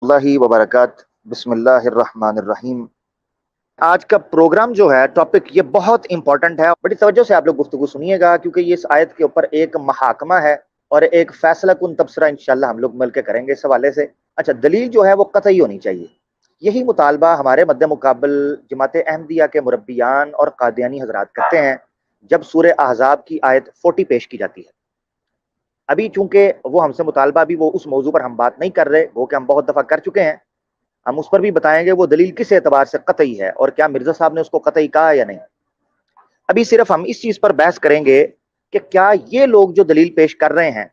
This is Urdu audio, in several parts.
اللہ وبرکاتہ۔ بسم اللہ الرحمن الرحیم۔ آج کا پروگرام جو ہے ٹاپک یہ بہت امپورٹنٹ ہے، بڑی توجہ سے آپ لوگ گفتگو سنیے گا، کیونکہ یہ اس آیت کے اوپر ایک محاکمہ ہے اور ایک فیصلہ کن تبصرہ انشاءاللہ ہم لوگ مل کے کریں گے اس حوالے سے۔ اچھا، دلیل جو ہے وہ قطعی ہونی چاہیے، یہی مطالبہ ہمارے مد مقابل جماعت احمدیہ کے مربیان اور قادیانی حضرات کرتے ہیں جب سورہ احزاب کی آیت 40 پیش کی جاتی ہے۔ ابھی چونکہ وہ ہم سے مطالبہ بھی وہ اس موضوع پر ہم بات نہیں کر رہے، وہ کہ ہم بہت دفعہ کر چکے ہیں، ہم اس پر بھی بتائیں گے وہ دلیل کس اعتبار سے قطعی ہے اور کیا مرزا صاحب نے اس کو قطعی کہا یا نہیں۔ ابھی صرف ہم اس چیز پر بحث کریں گے کہ کیا یہ لوگ جو دلیل پیش کر رہے ہیں،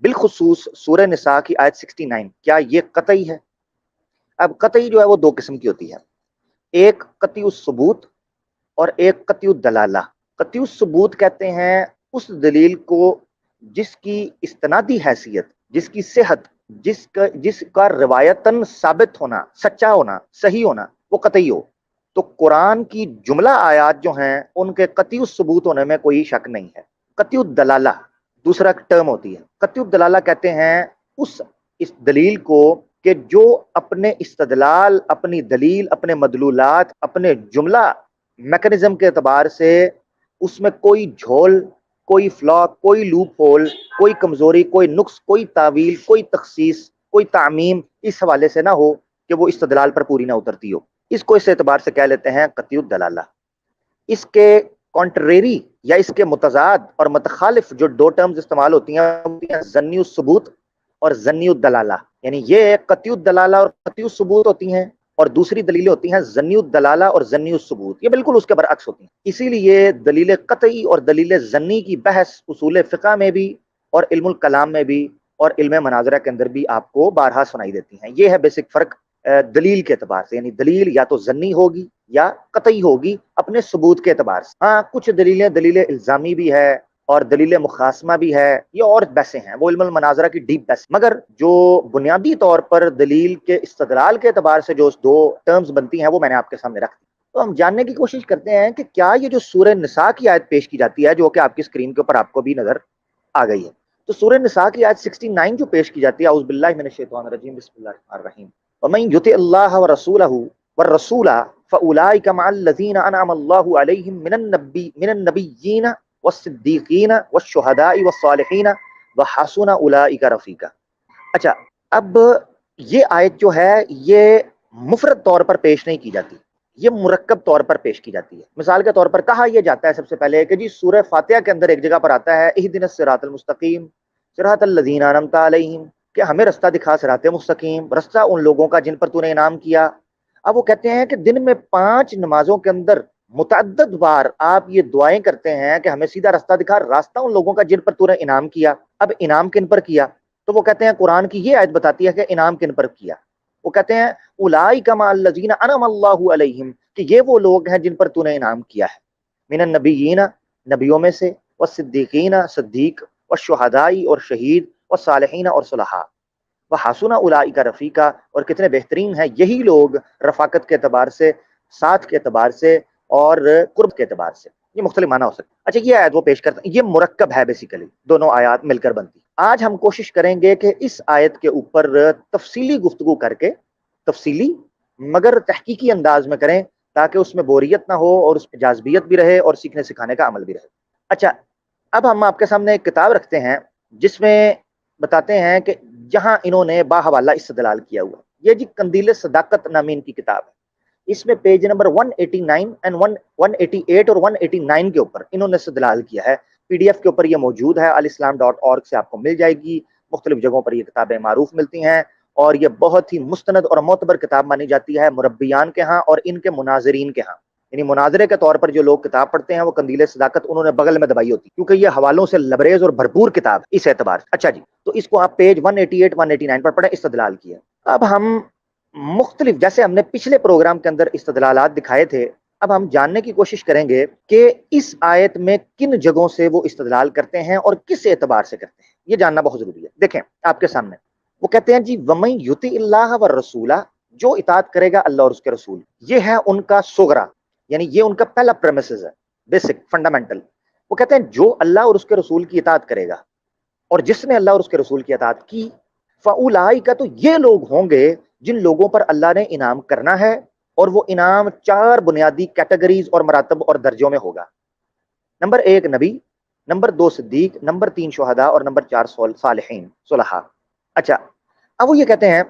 بالخصوص سورہ نساء کی آیت 69، کیا یہ قطعی ہے؟ اب قطعی جو ہے وہ دو قسم کی ہوتی ہے، ایک قطعی الثبوت اور ایک قطعی الدلالہ۔ قطعی الثبوت کہتے ہیں اس دلیل کو جس کی استنادی حیثیت، جس کی صحت، جس کا روایتاً ثابت ہونا، سچا ہونا، صحیح ہونا وہ قطعی ہو۔ تو قرآن کی جملہ آیات جو ہیں ان کے قطعی الثبوت ہونے میں کوئی شک نہیں ہے۔ قطعی الدلالہ دوسرا ٹرم ہوتی ہے۔ قطعی الدلالہ کہتے ہیں اس دلیل کو کہ جو اپنے استدلال، اپنی دلیل، اپنے مدلولات، اپنے جملہ میکنزم کے اعتبار سے اس میں کوئی جھول، کوئی فلا، کوئی لوپ ہول، کوئی کمزوری، کوئی نقص، کوئی تعویل، کوئی تخصیص، کوئی تعمیم اس حوالے سے نہ ہو کہ وہ استدلال پر پوری نہ اترتی ہو، اس کو اس اعتبار سے کہہ لیتے ہیں قطعی الدلالہ۔ اس کے کانٹریری یا اس کے متضاد اور متخالف جو دو ٹرمز استعمال ہوتی ہیں ظنی الثبوت اور ظنی الدلالہ، یعنی یہ قطعی الدلالہ اور قطعی الثبوت ہوتی ہیں اور دوسری دلیلیں ہوتی ہیں ظنی الدلالہ اور ظنی الثبوت، یہ بالکل اس کے برعکس ہوتی ہیں۔ اسی لیے دلیل قطعی اور دلیل ظنی کی بحث اصول فقہ میں بھی اور علم الکلام میں بھی اور علم مناظرہ کے اندر بھی آپ کو بارہا سنائی دیتی ہیں۔ یہ ہے بیسک فرق دلیل کے اعتبار سے، یعنی دلیل یا تو ظنی ہوگی یا قطعی ہوگی اپنے ثبوت کے اعتبار سے۔ ہاں، کچھ دلیلیں دلیل الزامی بھی ہے اور دلیل مخاصمہ بھی ہے، یہ اور بحثیں ہیں، وہ علم المناظرہ کی ڈیپ بحث، مگر جو بنیادی طور پر دلیل کے استدلال کے اعتبار سے جو دو ٹرمز بنتی ہیں وہ میں نے آپ کے سامنے رکھ دی۔ تو ہم جاننے کی کوشش کرتے ہیں کہ کیا یہ جو سورہ نساء کی آیت پیش کی جاتی ہے، جو کہ آپ کی اسکرین کے اوپر آپ کو بھی نظر آ گئی ہے، تو سورہ نساء کی آیت 69 جو پیش کی جاتی ہے، اعوذ باللہ من الشیطان الرجیم، بسم اللہ الرحمن الرحیم، وَمَن يُطِعِ اللَّهَ وَرَسُولَهُ وَالرَّسُولَ فَأُولَٰئِكَ مَعَ الَّذِينَ أَنْعَمَ اللَّهُ عَلَيْهِم مِّنَ النَّبِيِّينَ والصدیقین والشہداء والصالحین وحسن اولئک رفیقا۔ اچھا، اب یہ آیت جو ہے یہ مفرد طور پر پیش نہیں کی جاتی، یہ مرکب طور پر پیش کی جاتی ہے۔ مثال کے طور پر کہا یہ جاتا ہے سب سے پہلے کہ جی سورہ فاتحہ کے اندر ایک جگہ پر آتا ہے اہدنا الصراط المستقیم صراط الذین انعمت علیہم، کہ ہمیں رستہ دکھا صراط مستقیم، رستہ ان لوگوں کا جن پر تو نے انعام کیا۔ اب وہ کہتے ہیں کہ دن میں 5 نمازوں کے اندر متعدد بار آپ یہ دعائیں کرتے ہیں کہ ہمیں سیدھا رستہ دکھا، راستہ ان لوگوں کا جن پر تو نے انعام کیا۔ اب انعام کن پر کیا؟ تو وہ کہتے ہیں قرآن کی یہ آیت بتاتی ہے کہ انعام کن پر کیا۔ وہ کہتے ہیں اولئک مع الذین انعم اللہ علیہم، کہ یہ وہ لوگ ہیں جن پر تو نے انعام کیا ہے، من النبیین، نبیوں میں سے، والصدیقین، صدیق، والشہداء اور شہید، والصالحین اور صلحاء، وحسن اولئک رفیقا، اور کتنے بہترین ہیں یہی لوگ رفاقت کے اعتبار سے، ساتھ کے اعتبار سے اور قرب کے اعتبار سے۔ یہ مختلف معنی ہو سکتے ہیں۔ اچھا، یہ آیت وہ پیش کرتا ہے، یہ مرکب ہے بیسیکلی، دونوں آیات مل کر بنتی۔ آج ہم کوشش کریں گے کہ اس آیت کے اوپر تفصیلی گفتگو کر کے، تفصیلی مگر تحقیقی انداز میں کریں تاکہ اس میں بوریت نہ ہو اور اس میں جاذبیت بھی رہے اور سیکھنے سکھانے کا عمل بھی رہے۔ اچھا، اب ہم آپ کے سامنے ایک کتاب رکھتے ہیں جس میں بتاتے ہیں کہ جہاں انہوں نے باحوالہ استدلال کیا ہوا، یہ جی قندیل صداقت نامی ان کی کتاب ہے، اس میں پیج نمبر 189 اینڈ 188 اور 189 کے اوپر انہوں نے استدلال کیا ہے۔ پی ڈی ایف کے اوپر یہ موجود ہے، alislam.org سے آپ کو مل جائے گی، مختلف جگہوں پر یہ کتابیں معروف ملتی ہیں اور یہ بہت ہی مستند اور معتبر کتاب مانی جاتی ہے مربیان کے ہاں اور ان کے مناظرین کے ہاں، یعنی مناظرے کے طور پر جو لوگ کتاب پڑھتے ہیں وہ قندیل صداقت انہوں نے بغل میں دبائی ہوتی، کیونکہ یہ حوالوں سے لبریز اور بھرپور کتاب ہے اس اعتبار سے۔ اچھا جی، تو اس کو آپ پیج 188 189 پر پڑھیں، استدلال کیا۔ اب ہم مختلف، جیسے ہم نے پچھلے پروگرام کے اندر استدلالات دکھائے تھے، اب ہم جاننے کی کوشش کریں گے کہ اس آیت میں کن جگہوں سے وہ استدلال کرتے ہیں اور کس اعتبار سے کرتے ہیں، یہ جاننا بہت ضروری ہے۔ دیکھیں آپ کے سامنے وہ کہتے ہیں جی وَمَن یُطِعِ اللَّهَ وَالرَّسُولَ، جو اطاعت کرے گا اللہ اور اس کے رسول، یہ ہے ان کا صغرا، یعنی یہ ان کا پہلا پریمیسز ہے، بیسک فنڈامنٹل۔ وہ کہتے ہیں جو اللہ اور اس کے رسول کی اطاعت کرے گا، اور جس نے اللہ اور اس کے رسول کی اطاعت کی، فاولئک، تو یہ لوگ ہوں گے جن لوگوں پر اللہ نے انعام کرنا ہے، اور وہ انعام 4 بنیادی کیٹیگریز اور مراتب اور درجوں میں ہوگا۔ نمبر 1 نبی، نمبر 2 صدیق، نمبر 3 شہداء، اور نمبر 4 صالحین صلحاء۔ اچھا، اب وہ یہ کہتے ہیں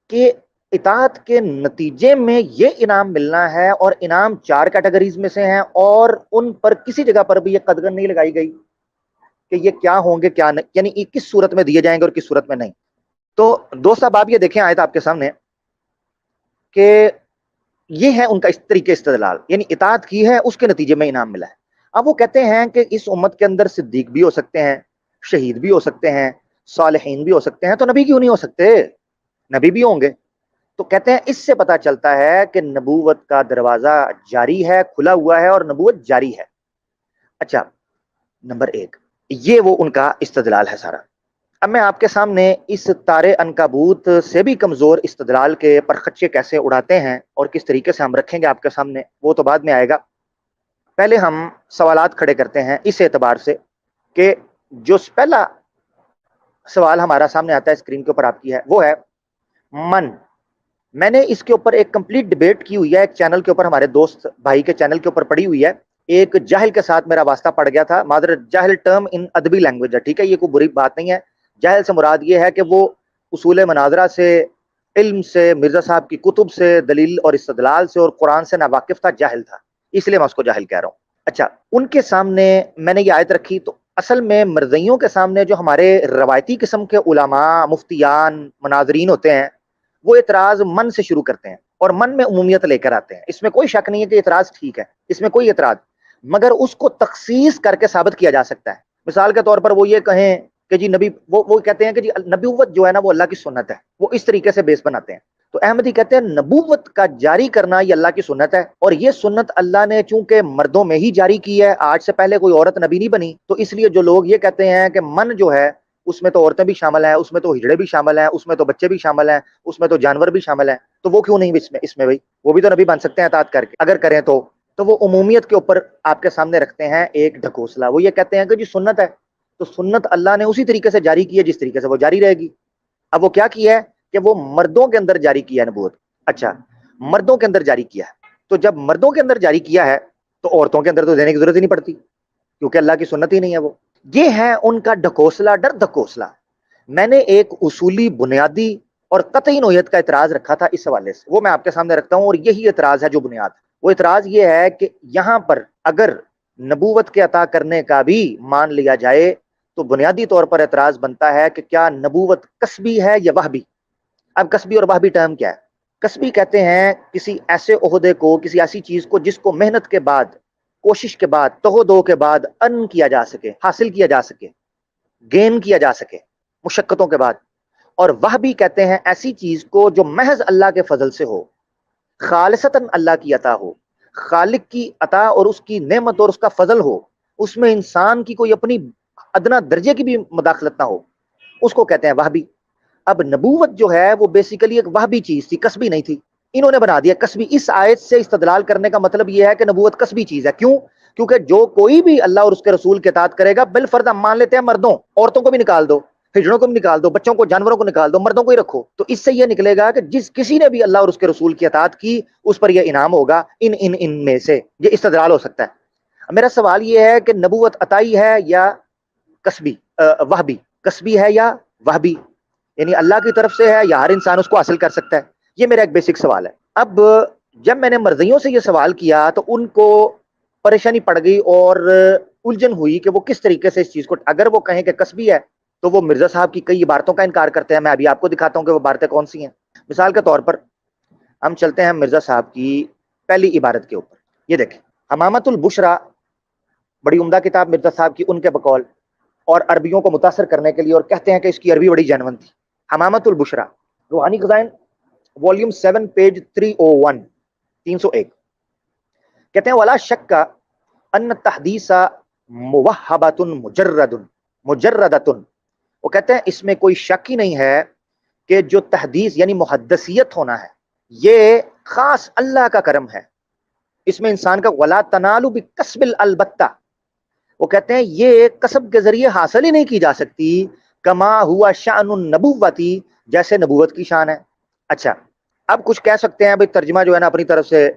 کہ اطاعت کے نتیجے میں یہ انعام ملنا ہے، اور انعام 4 کیٹیگریز میں سے ہیں، اور ان پر کسی جگہ پر بھی یہ قدغن نہیں لگائی گئی کہ یہ کیا ہوں گے کیا نہیں، یعنی یہ کس صورت میں دیے جائیں گے اور کس صورت میں نہیں۔ تو دوست صاحب آپ یہ دیکھیں آیت آپ کے سامنے کہ یہ ہے ان کا اس طریقے استدلال، یعنی اطاعت کی ہے اس کے نتیجے میں انعام ملا ہے۔ اب وہ کہتے ہیں کہ اس امت کے اندر صدیق بھی ہو سکتے ہیں، شہید بھی ہو سکتے ہیں، صالحین بھی ہو سکتے ہیں، تو نبی کیوں نہیں ہو سکتے؟ نبی بھی ہوں گے۔ تو کہتے ہیں اس سے پتا چلتا ہے کہ نبوت کا دروازہ جاری ہے، کھلا ہوا ہے، اور نبوت جاری ہے۔ اچھا، نمبر 1 یہ وہ ان کا استدلال ہے سارا۔ اب میں آپ کے سامنے اس تارے عنکبوت سے بھی کمزور استدلال کے پرخچے کیسے اڑاتے ہیں اور کس طریقے سے ہم رکھیں گے آپ کے سامنے، وہ تو بعد میں آئے گا۔ پہلے ہم سوالات کھڑے کرتے ہیں اس اعتبار سے کہ جو پہلا سوال ہمارا سامنے آتا ہے اسکرین کے اوپر آپ کی ہے، وہ ہے من۔ میں نے اس کے اوپر ایک کمپلیٹ ڈیبیٹ کی ہوئی ہے، ایک چینل کے اوپر، ہمارے دوست بھائی کے چینل کے اوپر پڑی ہوئی ہے۔ ایک جاہل کے ساتھ میرا واسطہ پڑ گیا تھا، معذرت، جاہل ٹرم ان ادبی لینگویج ہے، ٹھیک ہے، یہ کوئی بری بات نہیں ہے۔ جاہل سے مراد یہ ہے کہ وہ اصول مناظرہ سے، علم سے، مرزا صاحب کی کتب سے، دلیل اور استدلال سے اور قرآن سے ناواقف تھا، جاہل تھا، اس لیے میں اس کو جاہل کہہ رہا ہوں۔ اچھا، ان کے سامنے میں نے یہ آیت رکھی، تو اصل میں مرزیوں کے سامنے جو ہمارے روایتی قسم کے علماء، مفتیان، مناظرین ہوتے ہیں، وہ اعتراض من سے شروع کرتے ہیں اور من میں عمومیت لے کر آتے ہیں۔ اس میں کوئی شک نہیں ہے کہ اعتراض ٹھیک ہے، اس میں کوئی اعتراض، مگر اس کو تخصیص کر کے ثابت کیا جا سکتا ہے۔ مثال کے طور پر وہ یہ کہیں کہ جی نبی، وہ کہتے ہیں کہ جی نبوت جو ہے نا وہ اللہ کی سنت ہے، وہ اس طریقے سے بیس بناتے ہیں۔ تو احمدی کہتے ہیں نبوت کا جاری کرنا یہ اللہ کی سنت ہے، اور یہ سنت اللہ نے چونکہ مردوں میں ہی جاری کی ہے، آج سے پہلے کوئی عورت نبی نہیں بنی، تو اس لیے جو لوگ یہ کہتے ہیں کہ من جو ہے اس میں تو عورتیں بھی شامل ہیں، اس میں تو ہجڑے بھی شامل ہیں، اس میں تو بچے بھی شامل ہیں، اس میں تو جانور بھی شامل ہیں، تو وہ کیوں نہیں اس میں بھائی، وہ بھی تو نبی بن سکتے ہیں اطاعت کر کے، اگر کریں تو وہ عمومیت کے اوپر آپ کے سامنے رکھتے ہیں ایک ڈھکوسلا۔ وہ یہ کہتے ہیں کہ جی سنت ہے، تو سنت اللہ نے اسی طریقے سے جاری کی ہے جس طریقے سے وہ جاری رہے گی۔ اب وہ کیا کیا ہے کہ وہ مردوں کے اندر جاری کیا ہے نبوت۔ اچھا، مردوں کے اندر جاری کیا ہے، تو جب مردوں کے اندر جاری کیا ہے تو عورتوں کے اندر تو دینے کی ضرورت ہی نہیں پڑتی، کیونکہ اللہ کی سنت ہی نہیں ہے وہ۔ یہ ہے ان کا ڈھکوسلا، ڈر دھکوسلا۔ میں نے ایک اصولی، بنیادی اور قطعی نوعیت کا اعتراض رکھا تھا اس حوالے سے، وہ میں آپ کے سامنے رکھتا ہوں، اور یہی اعتراض ہے جو بنیاد۔ وہ اعتراض یہ ہے کہ یہاں پر اگر نبوت کے عطا کرنے کا بھی مان لیا جائے تو بنیادی طور پر اعتراض بنتا ہے کہ کیا نبوت کسبی ہے یا وہبی؟ اب کسبی اور وہبی ٹرم کیا ہے؟ کسبی کہتے ہیں کسی ایسے عہدے کو، کسی ایسی چیز کو جس کو محنت کے بعد، کوشش کے بعد، تہو دو کے بعد ارن کیا جا سکے، حاصل کیا جا سکے، گین کیا جا سکے مشقتوں کے بعد۔ اور وہبی کہتے ہیں ایسی چیز کو جو محض اللہ کے فضل سے ہو، خالصتاً اللہ کی عطا ہو، خالق کی عطا اور اس کی نعمت اور اس کا فضل ہو، اس میں انسان کی کوئی اپنی ادنا درجے کی بھی مداخلت نہ ہو، اس کو کہتے ہیں وہبی۔ اب نبوت جو ہے وہ بیسیکلی ایک وہبی چیز تھی، کسبی نہیں تھی، انہوں نے بنا دیا کسبی۔ اس آیت سے استدلال کرنے کا مطلب یہ ہے کہ نبوت کسبی چیز ہے۔ کیوں؟ کیونکہ جو کوئی بھی اللہ اور اس کے رسول کے اطاعت کرے گا، بالفرض ہم مان لیتے ہیں مردوں، عورتوں کو بھی نکال دو، ہجڑوں کو بھی نکال دو، بچوں کو، جانوروں کو نکال دو، مردوں کو ہی رکھو، تو اس سے یہ نکلے گا کہ جس کسی نے بھی اللہ اور اس کے رسول کی اطاعت کی اس پر یہ انعام ہوگا، ان میں سے یہ استدلال ہو سکتا ہے۔ میرا سوال یہ ہے کہ نبوت عطائی ہے یا کسبی، وہبی؟ کسبی ہے یا وہبی؟ یعنی اللہ کی طرف سے ہے یا ہر انسان اس کو حاصل کر سکتا ہے؟ یہ میرا ایک بیسک سوال ہے۔ اب جب میں نے مرضیوں سے یہ سوال کیا تو ان کو پریشانی پڑ گئی اور الجھن ہوئی کہ وہ کس طریقے سے اس چیز کو، اگر وہ کہیں کہ کسبی ہے تو وہ مرزا صاحب کی کئی عبارتوں کا انکار کرتے ہیں۔ میں ابھی آپ کو دکھاتا ہوں کہ وہ عبارتیں کون سی ہیں۔ مثال کے طور پر ہم چلتے ہیں مرزا صاحب کی پہلی عبارت کے اوپر، یہ دیکھیں، حمامت البشرا، بڑی عمدہ کتاب مرزا صاحب کی ان کے بقول، اور عربیوں کو متاثر کرنے کے لیے، اور کہتے ہیں کہ اس کی عربی بڑی جینون تھی۔ حمامت البشرا، روحانی خزائن، والیوم 7 پیج 301، 301، کہتے ہیں ولا شک ان تحدیث موہبۃ مجردۃ، وہ کہتے ہیں اس میں کوئی شک ہی نہیں ہے کہ جو تحدیث یعنی محدثیت ہونا ہے یہ خاص اللہ کا کرم ہے، اس میں انسان کا ولا تنال بکسب البتہ، وہ کہتے ہیں یہ کسب کے ذریعے حاصل ہی نہیں کی جا سکتی، کما ہوا شأن النبوتی، جیسے نبوت کی شان ہے۔ اچھا، اب کچھ کہہ سکتے ہیں بھائی ترجمہ جو ہے نا اپنی طرف سے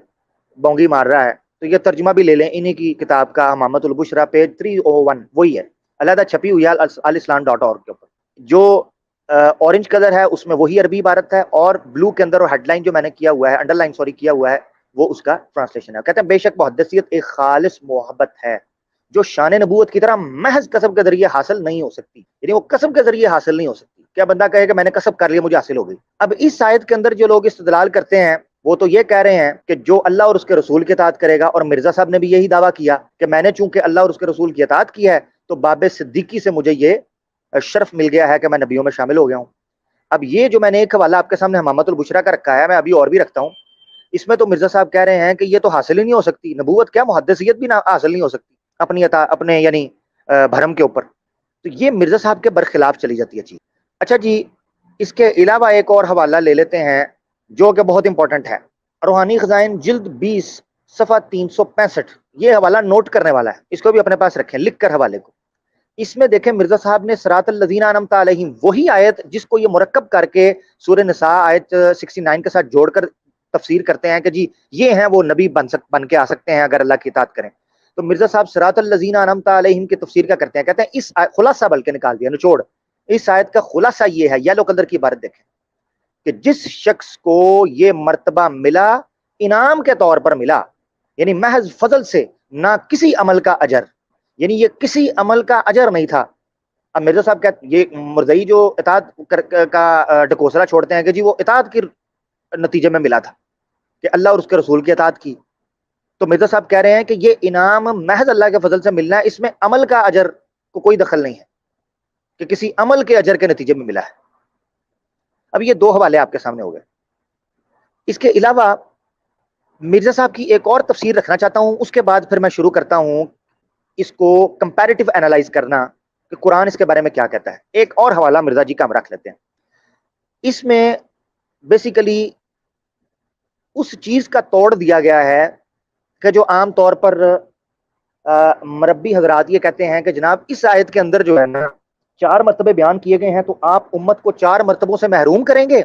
بونگی مار رہا ہے، تو یہ ترجمہ بھی لے لیں انہی کی کتاب کا، حمامۃ البشرا، پیج 301، وہی ہے، علیحدہ چھپی ہوئی ہے alislam.org کے اوپر۔ جو اورنج کلر ہے اس میں وہی عربی عبارت ہے، اور بلو کے اندر ہیڈ لائن جو میں نے کیا ہوا ہے، انڈر لائن سوری کیا ہوا ہے، وہ اس کا ٹرانسلیشن ہے۔ کہتے ہیں بے شک محدثیت ایک خالص محبت ہے جو شان نبوت کی طرح محض کسب کے ذریعے حاصل نہیں ہو سکتی، یعنی وہ کسب کے ذریعے حاصل نہیں ہو سکتی۔ کیا بندہ کہے کہ میں نے کسب کر لیا مجھے حاصل ہو گئی؟ اب اس آیت کے اندر جو لوگ استدلال کرتے ہیں وہ تو یہ کہہ رہے ہیں کہ جو اللہ اور اس کے رسول کی اطاعت کرے گا، اور مرزا صاحب نے بھی یہی دعویٰ کیا کہ میں نے چونکہ اللہ اور اس کے رسول کی اطاعت کی ہے تو باب صدیقی سے مجھے یہ شرف مل گیا ہے کہ میں نبیوں میں شامل ہو گیا ہوں۔ اب یہ جو میں نے ایک حوالہ آپ کے سامنے حمامۃ البشرا کا رکھا ہے، میں ابھی اور بھی رکھتا ہوں، اس میں تو مرزا صاحب کہہ رہے ہیں کہ یہ تو حاصل ہی نہیں ہو سکتی، نبوت کیا محدثیت بھی حاصل نہیں ہو سکتی اپنے یعنی بھرم کے اوپر۔ تو یہ مرزا صاحب کے برخلاف چلی جاتی ہے چیز۔ اچھا جی، اس کے علاوہ ایک اور حوالہ لے لیتے ہیں جو کہ بہت امپورٹنٹ ہے، روحانی خزائن جلد 20 صفحہ 365، یہ حوالہ نوٹ کرنے والا ہے، اس کو بھی اپنے پاس رکھیں لکھ کر حوالے کو۔ اس میں دیکھیں مرزا صاحب نے صراط الذین انعمت علیہم، وہی آیت جس کو یہ مرکب کر کے سورہ نساء آیت 69 کے ساتھ جوڑ کر تفسیر کرتے ہیں کہ جی یہ ہیں وہ نبی بن کے آ سکتے ہیں اگر اللہ کی اطاعت کریں، تو مرزا صاحب صراط الذین انعمت علیہم کی تفسیر کیا کرتے ہیں؟ کہتے ہیں اس خلاصہ بلکہ نکال دیا نچوڑ، اس آیت کا خلاصہ یہ ہے، یلو کلر کی عبارت دیکھیں، کہ جس شخص کو یہ مرتبہ ملا انعام کے طور پر ملا، یعنی محض فضل سے، نہ کسی عمل کا اجر، یعنی یہ کسی عمل کا اجر نہیں تھا۔ اب مرزا صاحب کہتے یہ مرزائی جو اطاعت کا ڈکوسلا چھوڑتے ہیں کہ جی وہ اطاعت کے نتیجے میں ملا تھا کہ اللہ اور اس کے رسول کی اطاعت کی، تو مرزا صاحب کہہ رہے ہیں کہ یہ انعام محض اللہ کے فضل سے ملنا ہے، اس میں عمل کا اجر کو کوئی دخل نہیں ہے کہ کسی عمل کے اجر کے نتیجے میں ملا ہے۔ اب یہ دو حوالے آپ کے سامنے ہو گئے۔ اس کے علاوہ مرزا صاحب کی ایک اور تفسیر رکھنا چاہتا ہوں، اس کے بعد پھر میں شروع کرتا ہوں اس کو کمپیریٹیو انالائز کرنا کہ قرآن اس کے بارے میں کیا کہتا ہے۔ ایک اور حوالہ مرزا جی کا ہم رکھ لیتے ہیں، اس میں بیسیکلی اس چیز کا توڑ دیا گیا ہے کہ جو عام طور پر مربی حضرات یہ کہتے ہیں کہ جناب اس آیت کے اندر جو ہے نا 4 مرتبے بیان کیے گئے ہیں، تو آپ امت کو 4 مرتبوں سے محروم کریں گے،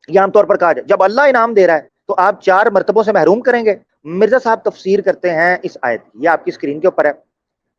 یہ عام طور پر کہا جائے جب اللہ انعام دے رہا ہے تو آپ 4 مرتبوں سے محروم کریں گے۔ مرزا صاحب تفسیر کرتے ہیں اس آیت کی، یہ آپ کی اسکرین کے اوپر ہے،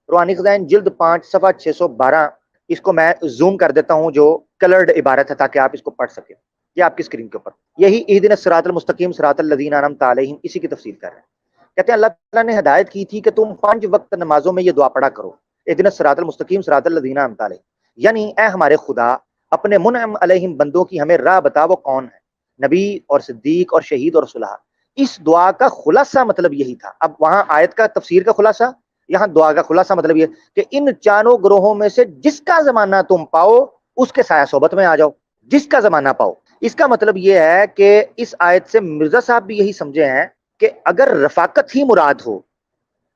روحانی خزائن جلد 5 صفحہ 612، اس کو میں زوم کر دیتا ہوں جو کلرڈ عبارت ہے تاکہ آپ اس کو پڑھ سکیں، یہ آپ کی اسکرین کے اوپر، یہی اہدنا الصراط المستقیم صراط الذین انعمت علیہم، اسی کی تفسیر کر رہے ہیں۔ کہتے ہیں اللہ تعالیٰ نے ہدایت کی تھی کہ تم 5 وقت نمازوں میں یہ دعا پڑھا کرو، اہدنا الصراط المستقیم صراط الذین انعمت علیہم، یعنی اے ہمارے خدا اپنے منعم علیہم بندوں کی ہمیں راہ بتا، وہ کون ہے؟ نبی اور صدیق اور شہید اور صلحاء۔ اس دعا کا خلاصہ مطلب یہی تھا۔ اب وہاں آیت کا تفسیر کا خلاصہ، یہاں دعا کا خلاصہ مطلب یہ کہ ان چاروں گروہوں میں سے جس کا زمانہ تم پاؤ اس کے سایہ صحبت میں آ جاؤ، جس کا زمانہ پاؤ۔ اس کا مطلب یہ ہے کہ اس آیت سے مرزا صاحب بھی یہی سمجھے ہیں کہ اگر رفاقت ہی مراد ہو،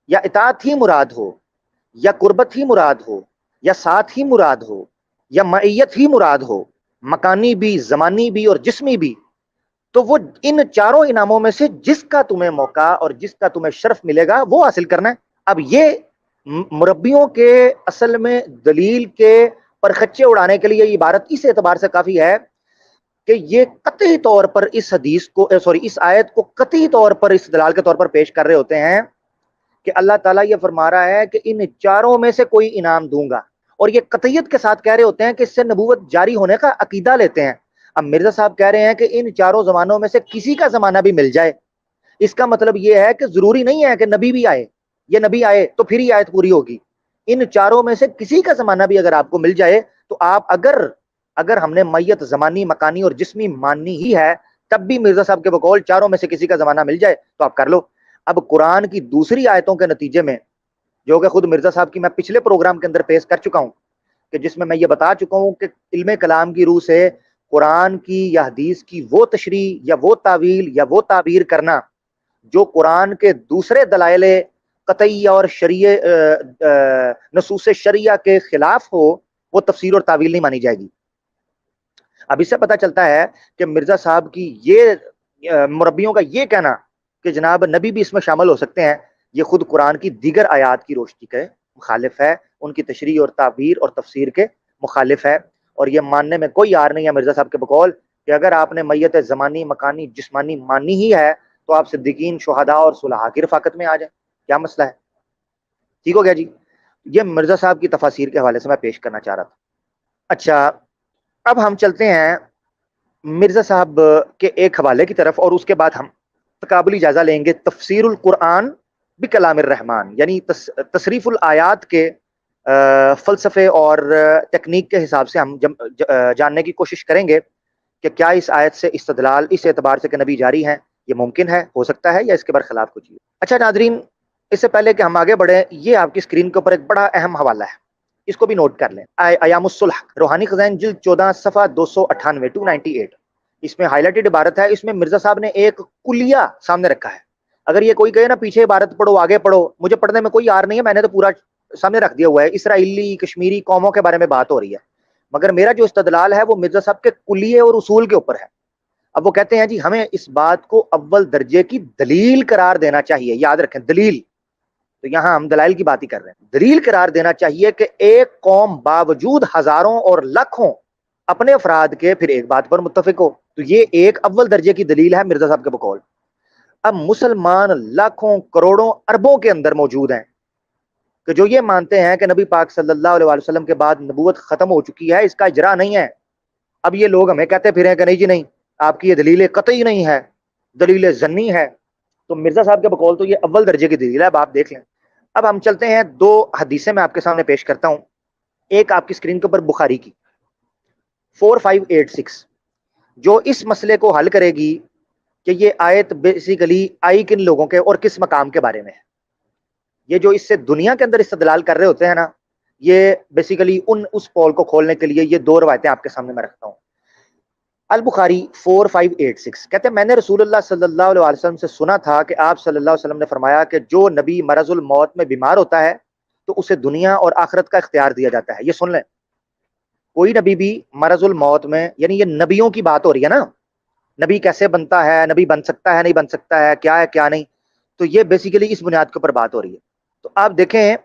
یا اطاعت ہی مراد ہو، یا قربت ہی مراد ہو، یا ساتھ ہی مراد ہو، یا معیت ہی مراد ہو، مکانی بھی، زمانی بھی اور جسمی بھی، تو وہ ان چاروں انعاموں میں سے جس کا تمہیں موقع اور جس کا تمہیں شرف ملے گا وہ حاصل کرنا ہے۔ اب یہ مربیوں کے اصل میں دلیل کے پرخچے اڑانے کے لیے یہ عبارت اس اعتبار سے کافی ہے کہ یہ قطعی طور پر اس حدیث کو اس آیت کو قطعی طور پر استدلال کے طور پر پیش کر رہے ہوتے ہیں کہ اللہ تعالیٰ یہ فرما رہا ہے کہ ان چاروں میں سے کوئی انعام دوں گا، اور یہ قطعیت کے ساتھ کہہ رہے ہوتے ہیں کہ اس سے نبوت جاری ہونے کا عقیدہ لیتے ہیں۔ اب مرزا صاحب کہہ رہے ہیں کہ ان چاروں زمانوں میں سے کسی کا زمانہ بھی مل جائے، اس کا مطلب یہ ہے کہ ضروری نہیں ہے کہ نبی بھی آئے، یہ نبی آئے تو پھر ہی آیت پوری ہوگی۔ ان چاروں میں سے کسی کا زمانہ بھی اگر آپ کو مل جائے تو آپ اگر ہم نے میت زمانی، مکانی اور جسمی ماننی ہی ہے، تب بھی مرزا صاحب کے بقول چاروں میں سے کسی کا زمانہ مل جائے تو آپ کر لو۔ اب قرآن کی دوسری آیتوں کے نتیجے میں، جو کہ خود مرزا صاحب کی میں پچھلے پروگرام کے اندر پیش کر چکا ہوں، کہ جس میں یہ بتا چکا ہوں کہ علم کلام کی روح سے قرآن کی یا حدیث کی وہ تشریح یا وہ تعویل یا وہ تعبیر کرنا جو قرآن کے دوسرے دلائل قطعی اور نصوص شرعیہ کے خلاف ہو، وہ تفسیر اور تعویل نہیں مانی جائے گی۔ اب اس سے پتہ چلتا ہے کہ مرزا صاحب کی یہ مربیوں کا یہ کہنا کہ جناب نبی بھی اس میں شامل ہو سکتے ہیں، یہ خود قرآن کی دیگر آیات کی روشنی کے مخالف ہے، ان کی تشریح اور تعبیر اور تفسیر کے مخالف ہے، اور یہ ماننے میں کوئی یار نہیں ہے مرزا صاحب کے بقول کہ اگر آپ نے میت زمانی مکانی جسمانی مانی ہی ہے تو آپ صدیقین شہداء اور صلحاء کی رفاقت میں آ جائیں. کیا مسئلہ ہے؟ ٹھیک ہو گیا جی. یہ مرزا صاحب کی تفاسیر کے حوالے سے میں پیش کرنا چاہ رہا تھا. اچھا اب ہم چلتے ہیں مرزا صاحب کے ایک حوالے کی طرف، اور اس کے بعد ہم تقابلی جائزہ لیں گے تفسیر القرآن بکلام الرحمن، یعنی تصریف الآیات کے فلسفے اور ٹیکنیک کے حساب سے ہم جاننے کی کوشش کریں گے کہ کیا اس آیت سے استدلال اس اعتبار سے کہ نبی جاری ہیں یہ ممکن ہے، ہو سکتا ہے، یا اس کے برخلاف کچھ ہے. اچھا ناظرین، اس سے پہلے کہ ہم آگے بڑھیں، یہ آپ کی اسکرین کے اوپر ایک بڑا اہم حوالہ ہے، اس کو بھی نوٹ کر لیں. ایام الصلح، روحانی خزائن جلد 14 صفحہ 298 298. اس میں ہائی لائٹڈ عبارت ہے. اس میں مرزا صاحب نے ایک کلیہ سامنے رکھا ہے. اگر یہ کوئی کہے نا پیچھے عبارت پڑھو آگے پڑھو، مجھے پڑھنے میں کوئی یار نہیں ہے، میں نے تو پورا سامنے رکھ دیا ہوا ہے. اسرائیلی کشمیری قوموں کے بارے میں بات ہو رہی ہے، مگر میرا جو استدلال ہے وہ مرزا صاحب کے کلیے اور اصول کے اوپر ہے. اب وہ کہتے ہیں جی ہمیں اس بات کو اول درجے کی دلیل قرار دینا چاہیے. یاد رکھیں دلیل، تو یہاں ہم دلائل کی بات ہی کر رہے ہیں. دلیل قرار دینا چاہیے کہ ایک قوم باوجود ہزاروں اور لاکھوں اپنے افراد کے پھر ایک بات پر متفق ہو، تو یہ ایک اول درجے کی دلیل ہے مرزا صاحب کے بقول. اب مسلمان لاکھوں کروڑوں اربوں کے اندر موجود ہیں کہ جو یہ مانتے ہیں کہ نبی پاک صلی اللہ علیہ وسلم کے بعد نبوت ختم ہو چکی ہے، اس کا اجرا نہیں ہے. اب یہ لوگ ہمیں کہتے پھر ہیں کہ نہیں جی نہیں، آپ کی یہ دلیل قطعی نہیں ہے، دلیل ظنی ہے. تو مرزا صاحب کے بقول تو یہ اول درجے کی دلیل ہے، اب آپ دیکھ لیں. اب ہم چلتے ہیں دو حدیثیں میں آپ کے سامنے پیش کرتا ہوں. ایک آپ کی اسکرین کے اوپر بخاری کی 4586 جو اس مسئلے کو حل کرے گی کہ یہ آیت بیسیکلی آئی کن لوگوں کے اور کس مقام کے بارے میں ہے. یہ جو اس سے دنیا کے اندر استدلال کر رہے ہوتے ہیں نا، یہ بیسیکلی اس پول کو کھولنے کے لیے یہ دو روایتیں آپ کے سامنے میں رکھتا ہوں. البخاری 4586 کہتے ہیں میں نے رسول اللہ صلی اللہ علیہ وسلم سے سنا تھا کہ آپ صلی اللہ علیہ وسلم نے فرمایا کہ جو نبی مرض الموت میں بیمار ہوتا ہے تو اسے دنیا اور آخرت کا اختیار دیا جاتا ہے. یہ سن لیں، کوئی نبی بھی مرض الموت میں، یعنی یہ نبیوں کی بات ہو رہی ہے نا، نبی کیسے بنتا ہے، نبی بن سکتا ہے نہیں بن سکتا ہے، کیا ہے کیا نہیں، تو یہ بیسیکلی اس بنیاد کے اوپر بات ہو رہی ہے. تو آپ دیکھیں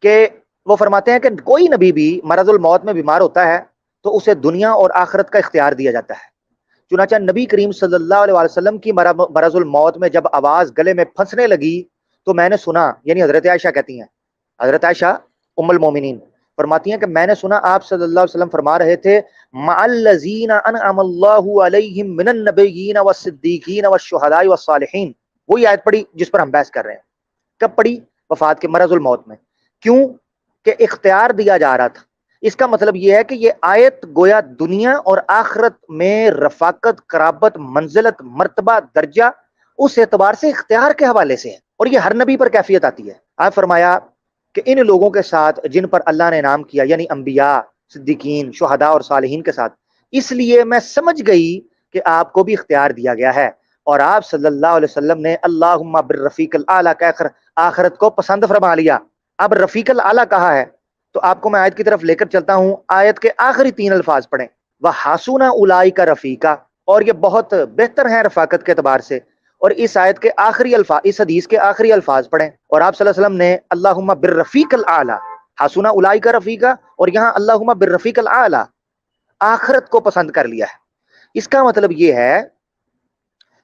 کہ وہ فرماتے ہیں کہ کوئی نبی بھی مرض الموت میں بیمار ہوتا ہے تو اسے دنیا اور آخرت کا اختیار دیا جاتا ہے. چنانچہ نبی کریم صلی اللہ علیہ وسلم کی مرض الموت میں جب آواز گلے میں پھنسنے لگی تو میں نے سنا، یعنی حضرت عائشہ کہتی ہیں، حضرت عائشہ ام المومنین فرماتی ہیں کہ میں نے سنا آپ صلی اللہ علیہ وسلم فرما رہے تھے مع الذین انعم اللہ علیہم من النبیین والصدیقین والشہداء والصالحین. وہی آیت پڑھی جس پر ہم بحث کر رہے ہیں. کب پڑھی؟ وفات کے مرض الموت میں. کیوں؟ کہ اختیار دیا جا رہا تھا. اس کا مطلب یہ ہے کہ یہ آیت گویا دنیا اور آخرت میں رفاقت، قرابت، منزلت، مرتبہ، درجہ اس اعتبار سے اختیار کے حوالے سے ہے، اور یہ ہر نبی پر کیفیت آتی ہے. آپ فرمایا کہ ان لوگوں کے ساتھ جن پر اللہ نے انعام کیا، یعنی انبیاء، صدیقین، شہداء اور صالحین کے ساتھ، اس لیے میں سمجھ گئی کہ آپ کو بھی اختیار دیا گیا ہے. اور آپ صلی اللہ علیہ وسلم نے اللہم بالرفیق الاعلی کہہ کر آخرت کو پسند فرما لیا. اب رفیق الاعلی کہا ہے تو آپ کو میں آیت کی طرف لے کر چلتا ہوں. آیت کے آخری 3 الفاظ پڑھیں، وَحَسُنَ أُولَٰئِكَ رَفِیقًا، اور یہ بہت بہتر ہیں رفاقت کے اعتبار سے. اور اس آیت کے آخری الفاظ، اس حدیث کے آخری الفاظ پڑھیں، اور آپ صلی اللہ علیہ وسلم نے اللہم بالرفیق الاعلی، حسن اولئک رفیقا، اور یہاں اللہم بالرفیق الاعلی، آخرت کو پسند کر لیا ہے. اس کا مطلب یہ ہے